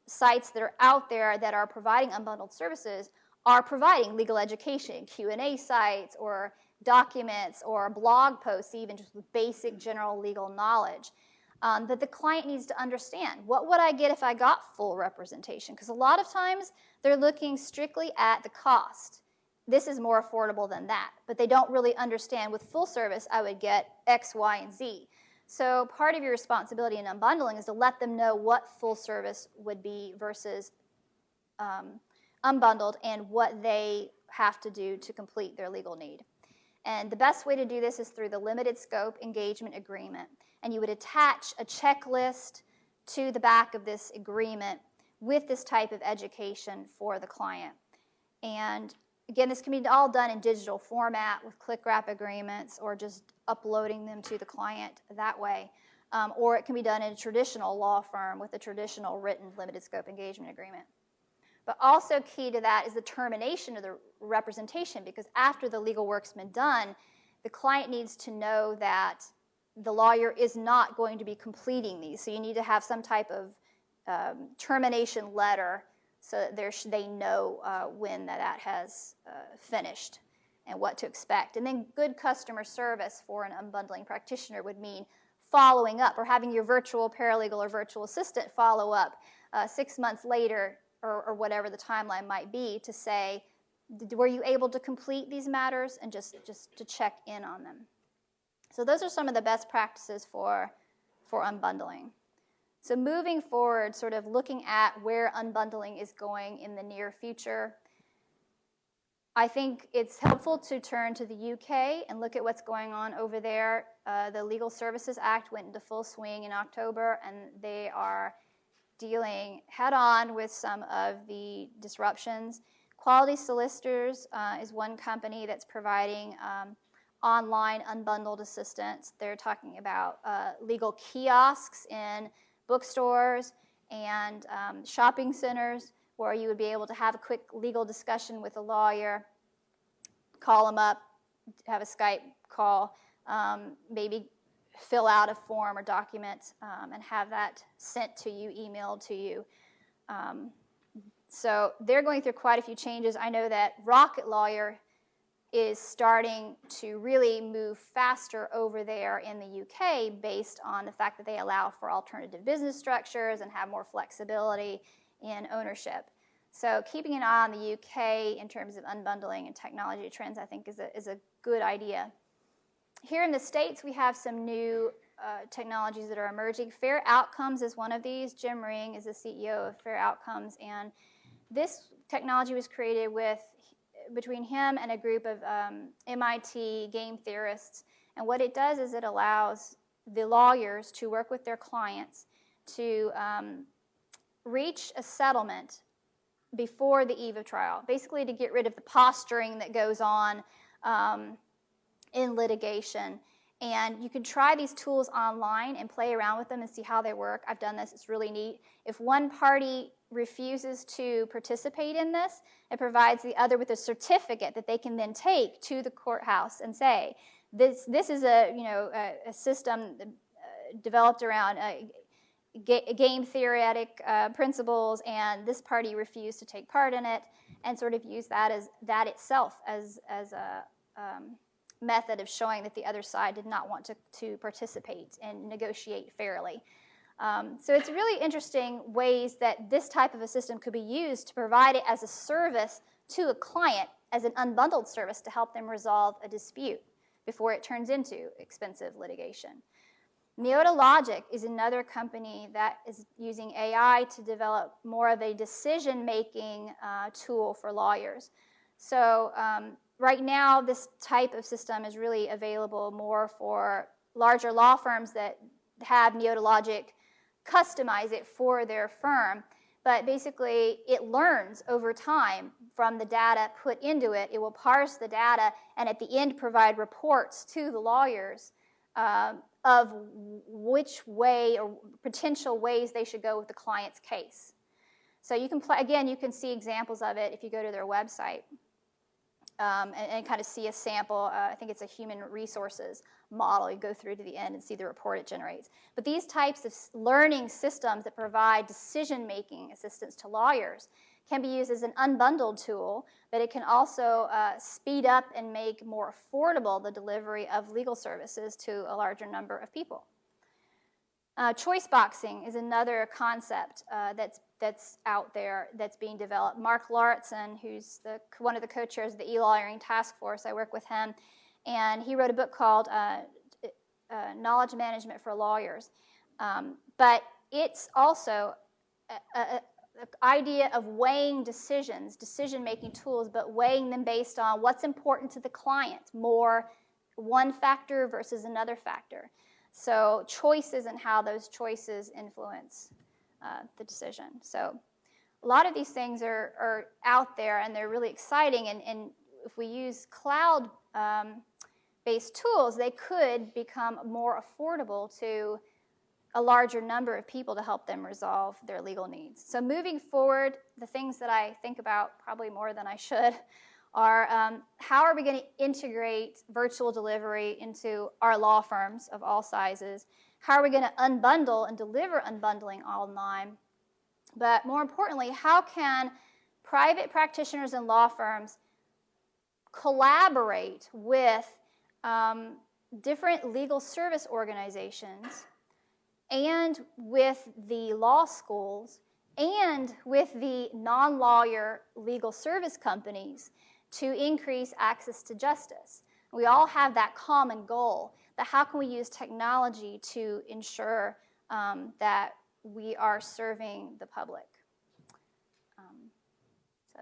sites that are out there that are providing unbundled services are providing legal education, Q&A sites or documents or blog posts, even just with basic general legal knowledge. That the client needs to understand. What would I get if I got full representation? Because a lot of times they're looking strictly at the cost. This is more affordable than that. But they don't really understand with full service I would get X, Y, and Z. So part of your responsibility in unbundling is to let them know what full service would be versus unbundled and what they have to do to complete their legal need. And the best way to do this is through the limited scope engagement agreement. And you would attach a checklist to the back of this agreement with this type of education for the client. And again, this can be all done in digital format with click wrap agreements or just uploading them to the client that way. Or it can be done in a traditional law firm with a traditional written limited scope engagement agreement. But also key to that is the termination of the representation, because after the legal work's been done, the client needs to know that the lawyer is not going to be completing these. So you need to have some type of termination letter so that they know when that has finished and what to expect. And then good customer service for an unbundling practitioner would mean following up or having your virtual paralegal or virtual assistant follow up 6 months later or whatever the timeline might be to say, were you able to complete these matters, and just to check in on them. So those are some of the best practices for unbundling. So moving forward, sort of looking at where unbundling is going in the near future, I think it's helpful to turn to the UK and look at what's going on over there. The Legal Services Act went into full swing in October, and they are dealing head-on with some of the disruptions. Quality Solicitors is one company that's providing online unbundled assistance. They're talking about legal kiosks in bookstores and shopping centers where you would be able to have a quick legal discussion with a lawyer, call them up, have a Skype call, maybe fill out a form or document and have that sent to you, emailed to you. So they're going through quite a few changes. I know that Rocket Lawyer is starting to really move faster over there in the UK based on the fact that they allow for alternative business structures and have more flexibility in ownership. So keeping an eye on the UK in terms of unbundling and technology trends, I think, is a good idea. Here in the States, we have some new technologies that are emerging. Fair Outcomes is one of these. Jim Ring is the CEO of Fair Outcomes, and this technology was created between him and a group of MIT game theorists. And what it does is it allows the lawyers to work with their clients to reach a settlement before the eve of trial, basically to get rid of the posturing that goes on in litigation. And you can try these tools online and play around with them and see how they work. I've done this. It's really neat. If one party refuses to participate in this, it provides the other with a certificate that they can then take to the courthouse and say, this is a system developed around game theoretic principles, and this party refused to take part in it, and sort of use that itself as a method of showing that the other side did not want to participate and negotiate fairly. So it's really interesting ways that this type of a system could be used to provide it as a service to a client, as an unbundled service to help them resolve a dispute before it turns into expensive litigation. Neota Logic is another company that is using AI to develop more of a decision-making tool for lawyers. So right now, this type of system is really available more for larger law firms that have Neota Logic customize it for their firm. But basically, it learns over time from the data put into it. It will parse the data and at the end provide reports to the lawyers of which way or potential ways they should go with the client's case. So you can again, you can see examples of it if you go to their website and kind of see a sample. I think it's a human resources model. You go through to the end and see the report it generates. But these types of learning systems that provide decision-making assistance to lawyers can be used as an unbundled tool, but it can also speed up and make more affordable the delivery of legal services to a larger number of people. Choice boxing is another concept that's out there that's being developed. Mark Lauritsen, who's one of the co-chairs of the e-lawyering task force, I work with him, and he wrote a book called Knowledge Management for Lawyers. But it's also the idea of weighing decisions, decision-making tools, but weighing them based on what's important to the client, more one factor versus another factor. So choices and how those choices influence the decision. So a lot of these things are out there, and they're really exciting. And if we use cloud-based tools, they could become more affordable to a larger number of people to help them resolve their legal needs. So moving forward, the things that I think about probably more than I should are how are we going to integrate virtual delivery into our law firms of all sizes? How are we going to unbundle and deliver unbundling online? But more importantly, how can private practitioners and law firms collaborate with different legal service organizations and with the law schools and with the non-lawyer legal service companies to increase access to justice? We all have that common goal, but how can we use technology to ensure that we are serving the public? So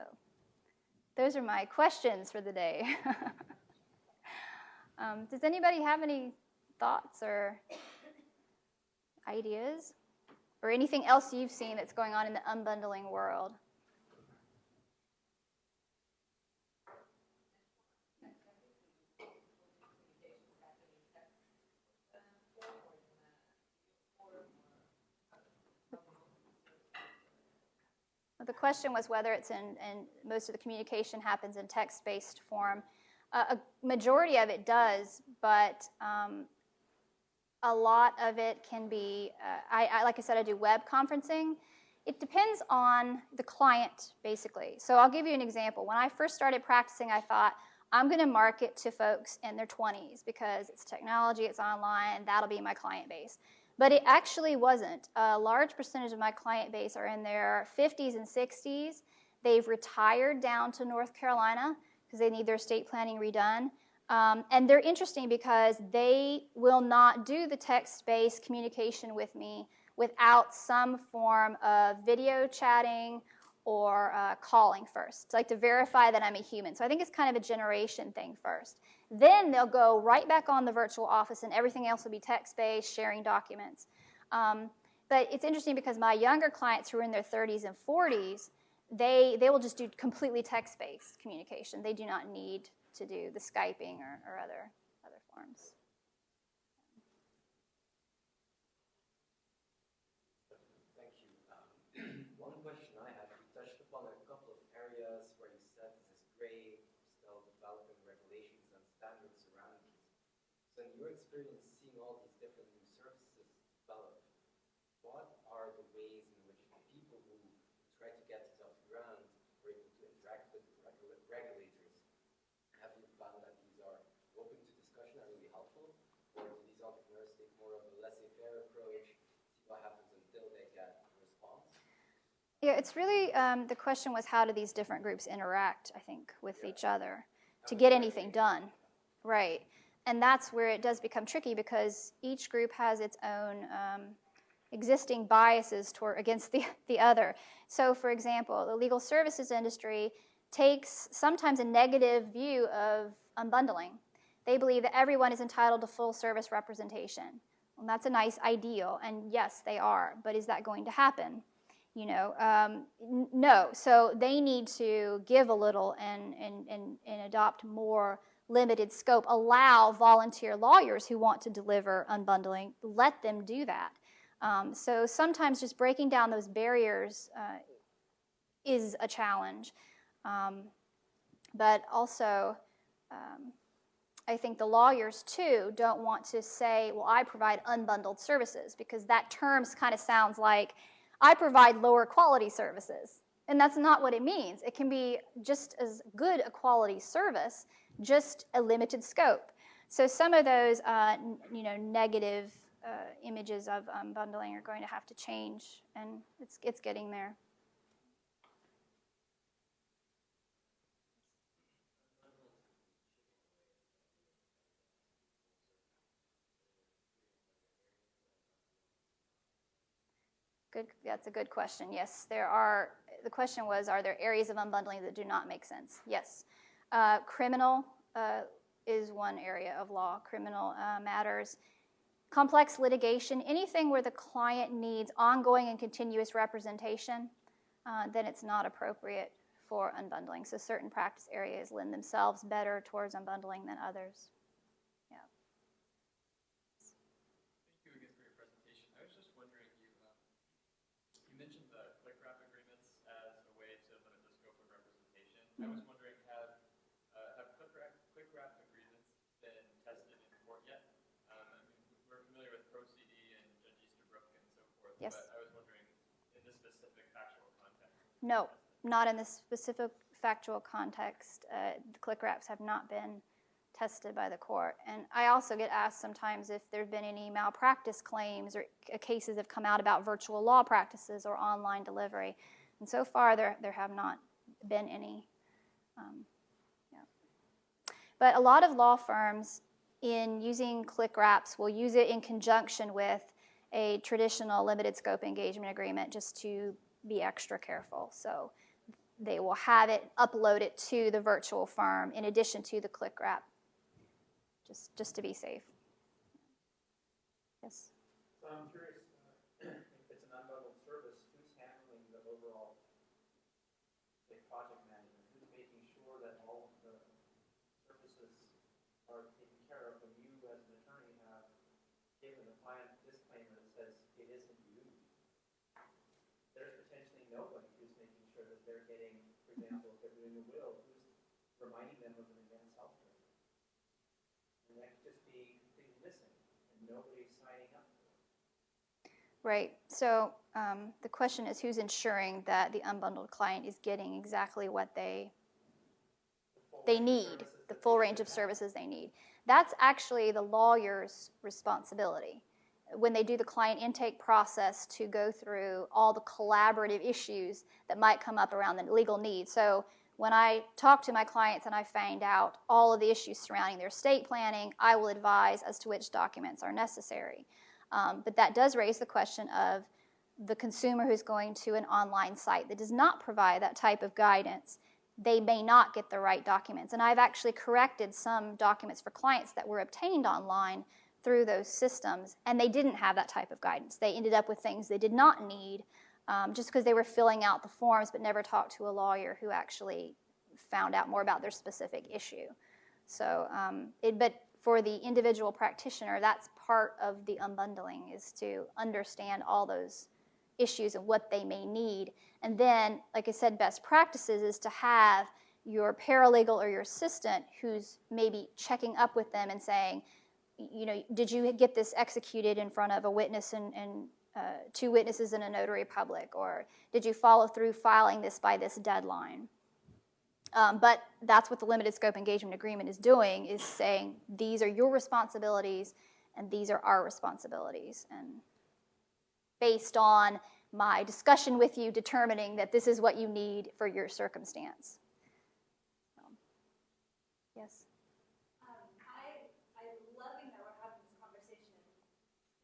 those are my questions for the day. Does anybody have any thoughts or ideas? Or anything else you've seen that's going on in the unbundling world? The question was whether it's in most of the communication happens in text-based form. A majority of it does, but a lot of it can be, like I said, I do web conferencing. It depends on the client, basically. So I'll give you an example. When I first started practicing, I thought, I'm going to market to folks in their 20s because it's technology, it's online, that'll be my client base. But it actually wasn't. A large percentage of my client base are in their 50s and 60s. They've retired down to North Carolina because they need their estate planning redone. And they're interesting because they will not do the text-based communication with me without some form of video chatting or calling first. It's like to verify that I'm a human. So I think it's kind of a generation thing first. Then they'll go right back on the virtual office and everything else will be text-based, sharing documents. But it's interesting because my younger clients who are in their 30s and 40s, they will just do completely text-based communication. They do not need to do the Skyping or other forms. Thank you. One question I had, you touched upon a couple of areas where you said this is gray, still developing regulations and standards around these. So in your experience, seeing all these different new services develop, what are the ways in which the people who try to get this off the ground are able to interact with regulators? Have you found that these are open to discussion and really helpful? Or do these entrepreneurs take more of a laissez-faire approach, see what happens until they get a response? Yeah, it's really, the question was how do these different groups interact, I think, with each other to get anything done. Right. And that's where it does become tricky because each group has its own existing biases against the other. So, for example, the legal services industry takes sometimes a negative view of unbundling. They believe that everyone is entitled to full service representation. Well, that's a nice ideal, and yes, they are. But is that going to happen? You know, no. So they need to give a little and adopt more limited scope. Allow volunteer lawyers who want to deliver unbundling, let them do that. So sometimes just breaking down those barriers is a challenge. But also, I think the lawyers, too, don't want to say, well, I provide unbundled services, because that term kind of sounds like I provide lower quality services. And that's not what it means. It can be just as good a quality service, just a limited scope. So some of those negative images of unbundling are going to have to change, and it's getting there. That's a good question. Yes, there are. The question was, are there areas of unbundling that do not make sense? Yes. Criminal is one area of law, criminal matters. Complex litigation, anything where the client needs ongoing and continuous representation, then it's not appropriate for unbundling. So certain practice areas lend themselves better towards unbundling than others. Yeah. Thank you again for your presentation. I was just wondering, you mentioned the click wrap agreements as a way to limit the scope of representation. I was wondering, have click wrap agreements been tested in court yet? I mean, we're familiar with ProCD and Judge Easterbrook and so forth, Yes. but I was wondering, in this specific factual context. No, not in this specific factual context. The click wraps have not been tested by the court. And I also get asked sometimes if there have been any malpractice claims or cases have come out about virtual law practices or online delivery. And so far, there have not been any. Yeah. But a lot of law firms, in using click wraps, will use it in conjunction with a traditional limited scope engagement agreement just to be extra careful. So they will have it, upload it to the virtual firm in addition to the click wrap, just to be safe. Yes? So I'm curious, if it's an unbundled service, who's handling the overall project management? Who's making sure that all of the services are taken care of when you, as an attorney, have given the client a disclaimer that says it isn't you? There's potentially nobody who's making sure that they're getting, for example, if they're doing a will, who's reminding them of an advanced health care. And that could just be completely missing, and nobody's signing up for it. Right. So the question is, who's ensuring that the unbundled client is getting exactly what they need, the full range of services they need? That's actually the lawyer's responsibility when they do the client intake process to go through all the collaborative issues that might come up around the legal needs. So when I talk to my clients and I find out all of the issues surrounding their estate planning, I will advise as to which documents are necessary. But that does raise the question of the consumer who's going to an online site that does not provide that type of guidance. They may not get the right documents. And I've actually corrected some documents for clients that were obtained online through those systems, and they didn't have that type of guidance. They ended up with things they did not need just because they were filling out the forms but never talked to a lawyer who actually found out more about their specific issue. So, but for the individual practitioner, that's part of the unbundling, is to understand all those issues and what they may need. And then, like I said, best practices is to have your paralegal or your assistant who's maybe checking up with them and saying, you know, did you get this executed in front of a witness and two witnesses and a notary public? Or did you follow through filing this by this deadline? But that's what the limited scope engagement agreement is doing, is saying these are your responsibilities and these are our responsibilities. And based on my discussion with you, determining that this is what you need for your circumstance. Yes? I'm loving that we're having this conversation,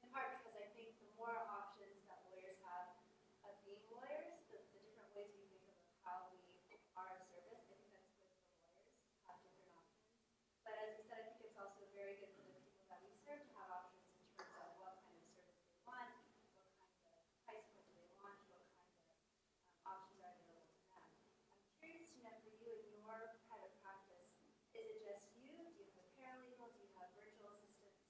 in part because I think the more options that lawyers have of being lawyers, the different ways we think of how we are of service, I think that's good for lawyers to have different options. But as you said, I think it's also very good for the people that we serve to have options in terms of what kind of service they want, what kind of price point do they want, what kind of options are available to them. I'm curious to know, for you in your private practice, is it just you? Do you have a paralegal? Do you have virtual assistants?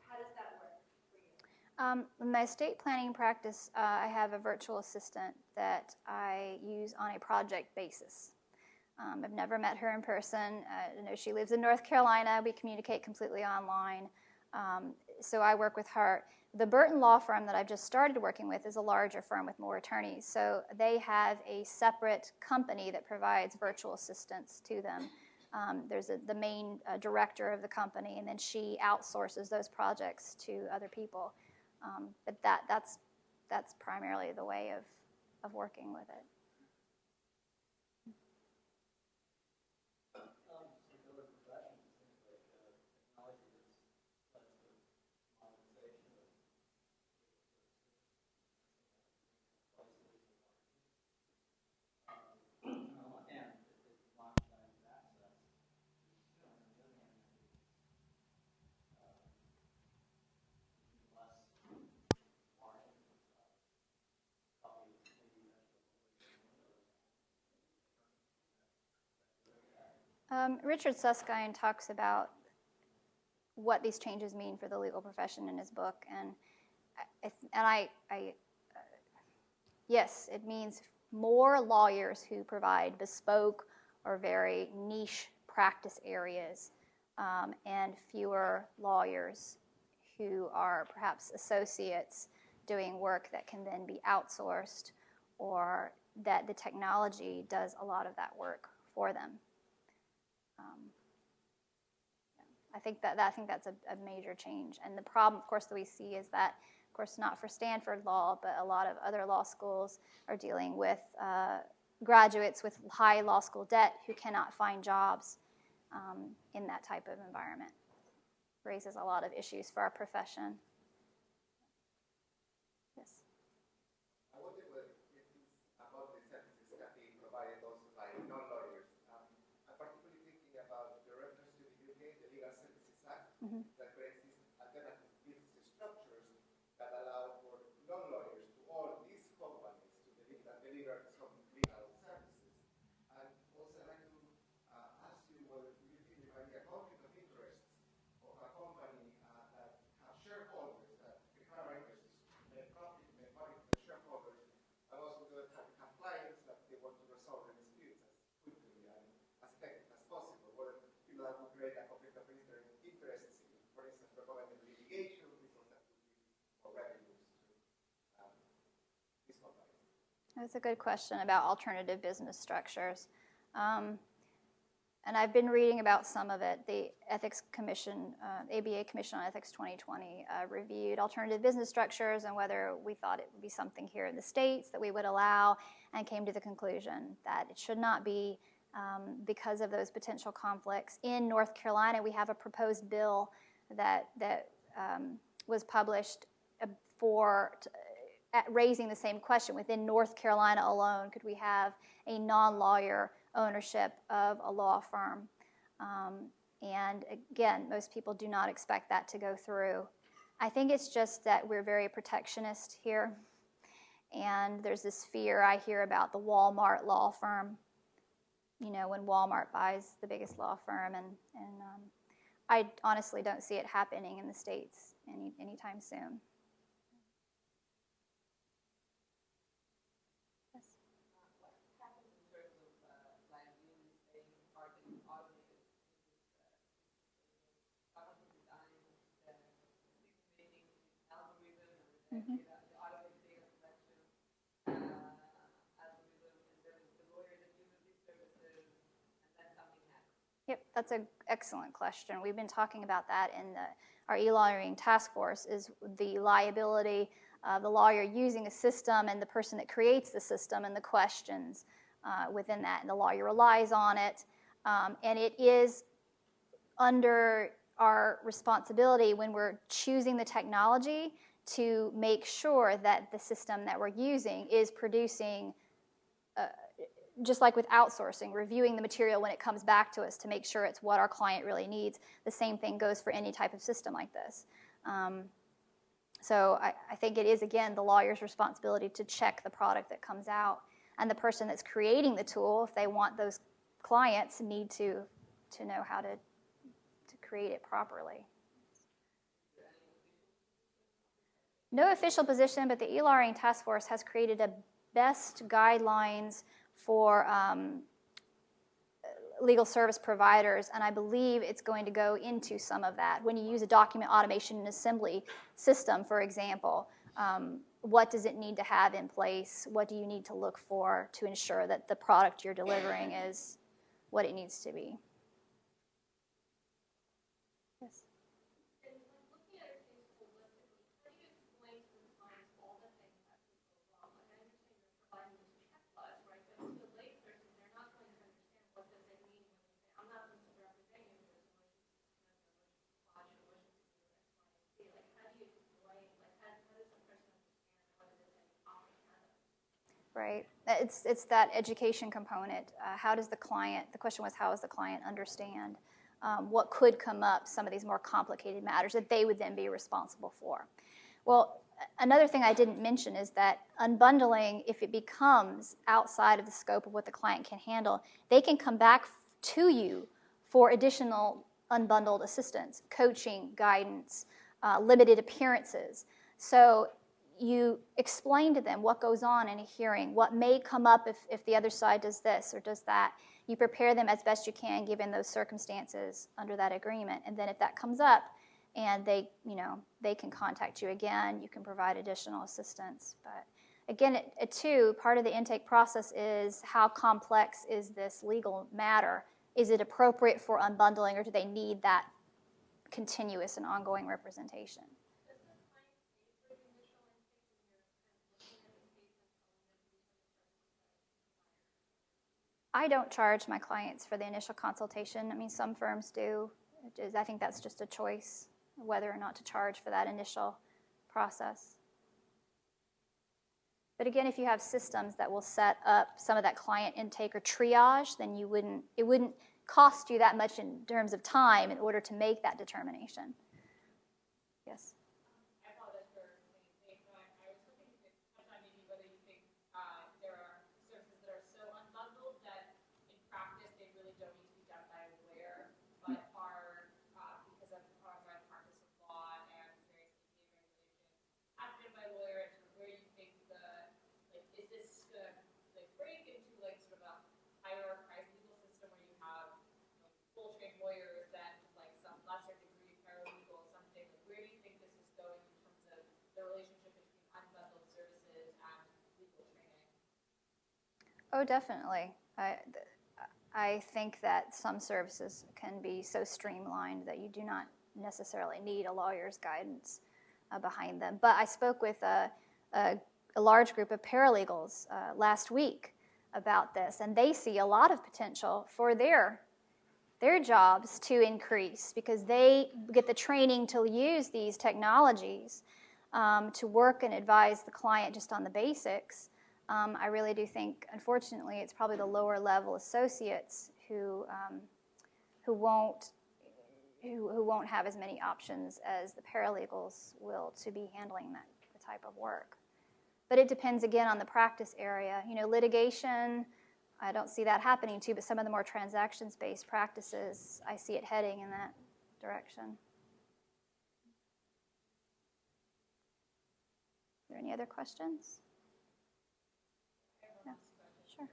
How does that work for you? In my estate planning practice, I have a virtual assistant that I use on a project basis. I've never met her in person. I know she lives in North Carolina. We communicate completely online. So I work with her. The Burton law firm that I've just started working with is a larger firm with more attorneys. So they have a separate company that provides virtual assistants to them. There's the main director of the company, and then she outsources those projects to other people. But that's primarily the way of working with it. Richard Susskind talks about what these changes mean for the legal profession in his book, and yes, it means more lawyers who provide bespoke or very niche practice areas, and fewer lawyers who are perhaps associates doing work that can then be outsourced, or that the technology does a lot of that work for them. I think that's a major change. And the problem, of course, that we see is that, of course, not for Stanford law, but a lot of other law schools are dealing with graduates with high law school debt who cannot find jobs in that type of environment. Raises a lot of issues for our profession. Yes. I wonder whether it is about the services that being provided also by non-lawyers. I'm particularly thinking about the reference to the UK, the Legal Services Act, that creates these alternative business structures that allow for non-lawyers to all these companies to deliver some legal services. And also I'd like to ask you whether you think there might be a conflict of interest of a company that have shareholders, that the primary interest is profit, make money for the shareholders, and also to have clients that they want to resolve the disputes as quickly and as effective as possible. Whether people that would create a conflict of interest, for instance, recommended litigation, because that would be more revenues to these companies. That's a good question about alternative business structures. And I've been reading about some of it. The Ethics Commission, ABA Commission on Ethics 2020, reviewed alternative business structures and whether we thought it would be something here in the States that we would allow, and came to the conclusion that it should not be because of those potential conflicts. In North Carolina, we have a proposed bill that was published raising the same question. Within North Carolina alone, could we have a non-lawyer ownership of a law firm? And again, most people do not expect that to go through. I think it's just that we're very protectionist here, and there's this fear I hear about the Walmart law firm, you know, when Walmart buys the biggest law firm, and I honestly don't see it happening in the States anytime soon. Mm-hmm. Yep, that's an excellent question. We've been talking about that in our e-lawyering task force, is the liability of the lawyer using a system and the person that creates the system and the questions within that. And the lawyer relies on it. And it is under our responsibility when we're choosing the technology to make sure that the system that we're using is producing, just like with outsourcing, reviewing the material when it comes back to us to make sure it's what our client really needs. The same thing goes for any type of system like this. So I think it is, again, the lawyer's responsibility to check the product that comes out. And the person that's creating the tool, if they want those clients, need to know how to create it properly. No official position, but the e-lawyering task force has created a best guidelines for legal service providers, and I believe it's going to go into some of that. When you use a document automation and assembly system, for example, what does it need to have in place? What do you need to look for to ensure that the product you're delivering is what it needs to be? Yes. Right. It's that education component. How does the client, the question was, how does the client understand what could come up, some of these more complicated matters that they would then be responsible for? Well, another thing I didn't mention is that unbundling, if it becomes outside of the scope of what the client can handle, they can come back to you for additional unbundled assistance, coaching, guidance, limited appearances. So you explain to them what goes on in a hearing, what may come up if the other side does this or does that. You prepare them as best you can given those circumstances under that agreement. And then if that comes up and they can contact you again, you can provide additional assistance. But again, too, part of the intake process is how complex is this legal matter? Is it appropriate for unbundling, or do they need that continuous and ongoing representation? I don't charge my clients for the initial consultation. I mean, some firms do. I think that's just a choice, whether or not to charge for that initial process. But again, if you have systems that will set up some of that client intake or triage, then it wouldn't cost you that much in terms of time in order to make that determination. Yes? I apologize for saying, I was hoping you could touch on maybe whether you think there are services that are so unbundled that in practice they really don't need to be done by a lawyer, but are, because of ongoing practice of law and various APA regulations, have to be done by a lawyer, and sort of where you think is this going to break into sort of a hierarchized legal system where you have full trained lawyers and some lesser degree paralegal, something. Where do you think this is going in terms of the relationship between unbundled services and legal training? Oh, definitely. I think that some services can be so streamlined that you do not necessarily need a lawyer's guidance behind them. But I spoke with a large group of paralegals last week about this, and they see a lot of potential for their jobs to increase because they get the training to use these technologies to work and advise the client just on the basics. I really do think, unfortunately, it's probably the lower level associates who won't have as many options as the paralegals will to be handling the type of work. But it depends, again, on the practice area. Litigation, I don't see that happening too, but some of the more transactions-based practices, I see it heading in that direction. Are there any other questions? Yeah, sure.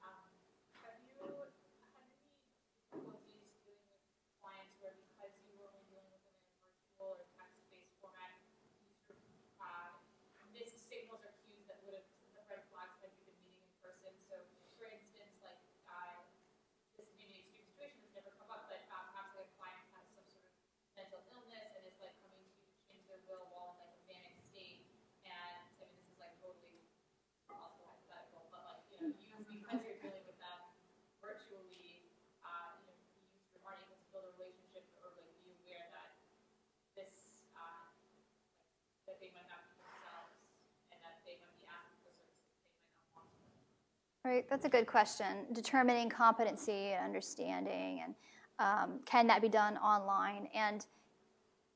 Have you had any difficulties dealing with clients where, because you were only dealing with them in a virtual or text-based format, you missed signals or cues that would have the red flags had you been meeting in person? So, for instance, this may be an extreme situation that's never come up, but perhaps a client has some sort of mental illness and is coming to you to change their will while in a manic state, and I mean this is totally also hypothetical, but because you're dealing with them virtually, you aren't able to build a relationship or be aware that this that they might not be themselves and that they might be asking for services they might not want to. Right, that's a good question. Determining competency and understanding, and can that be done online? And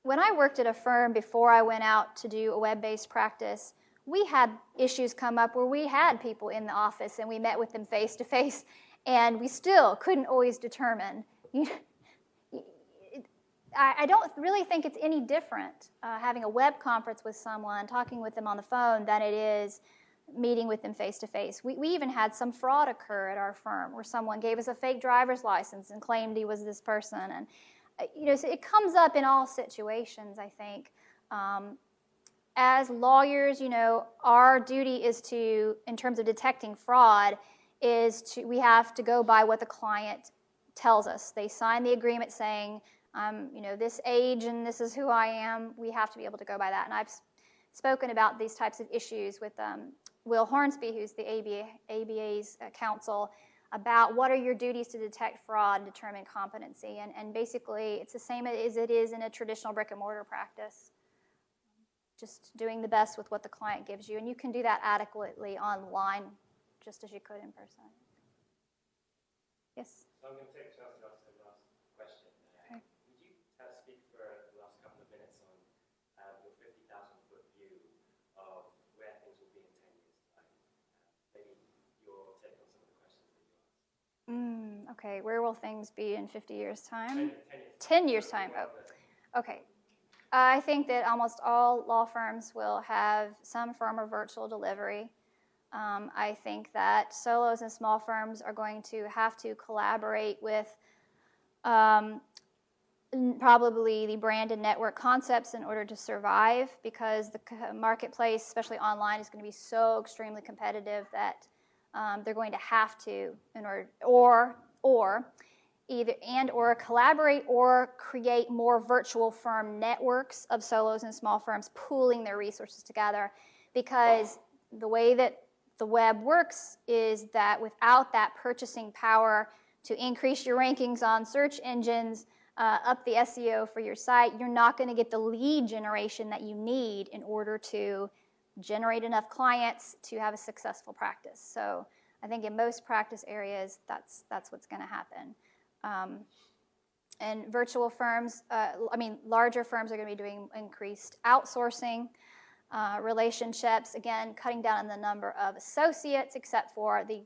when I worked at a firm before I went out to do a web-based practice, we had issues come up where we had people in the office and we met with them face-to-face, and we still couldn't always determine. I don't really think it's any different having a web conference with someone, talking with them on the phone, than it is meeting with them face-to-face. We even had some fraud occur at our firm where someone gave us a fake driver's license and claimed he was this person. And so it comes up in all situations, I think. As lawyers, our duty is to, in terms of detecting fraud, we have to go by what the client tells us. They sign the agreement saying, this age and this is who I am. We have to be able to go by that. And I've spoken about these types of issues with Will Hornsby, who's the ABA's counsel, about what are your duties to detect fraud and determine competency. And basically, it's the same as it is in a traditional brick-and-mortar practice. Just doing the best with what the client gives you. And you can do that adequately online, just as you could in person. Yes? So I'm going to take a chance to ask the last question. Okay. Would you speak for the last couple of minutes on your 50,000-foot view of where things will be in 10 years' time? Maybe your take on some of the questions that you asked. Okay, where will things be in 50 years' time? 10 years' time. Oh, okay. I think that almost all law firms will have some form of virtual delivery. I think that solos and small firms are going to have to collaborate with probably the brand and network concepts in order to survive, because the marketplace, especially online, is going to be so extremely competitive that they're going to have to, in order, or either collaborate or create more virtual firm networks of solos and small firms pooling their resources together, because the way that the web works is that without that purchasing power to increase your rankings on search engines, up the SEO for your site, you're not going to get the lead generation that you need in order to generate enough clients to have a successful practice. So I think in most practice areas, that's what's going to happen. And virtual firms, larger firms are going to be doing increased outsourcing, relationships, again, cutting down on the number of associates, except for the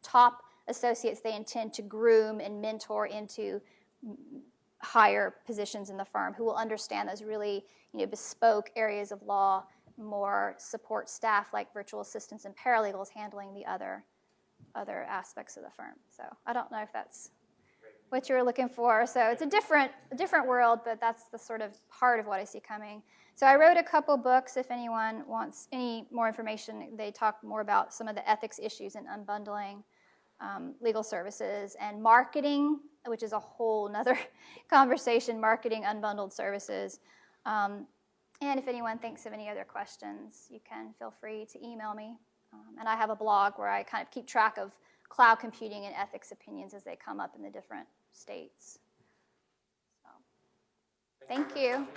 top associates they intend to groom and mentor into higher positions in the firm, who will understand those really bespoke areas of law, more support staff like virtual assistants and paralegals handling the other aspects of the firm. So I don't know if that's what you're looking for. So it's a different world, but that's the sort of part of what I see coming. So I wrote a couple books. If anyone wants any more information, they talk more about some of the ethics issues in unbundling legal services and marketing, which is a whole nother conversation, marketing unbundled services. And if anyone thinks of any other questions, you can feel free to email me. And I have a blog where I kind of keep track of cloud computing and ethics opinions as they come up in the different states. So, thank you.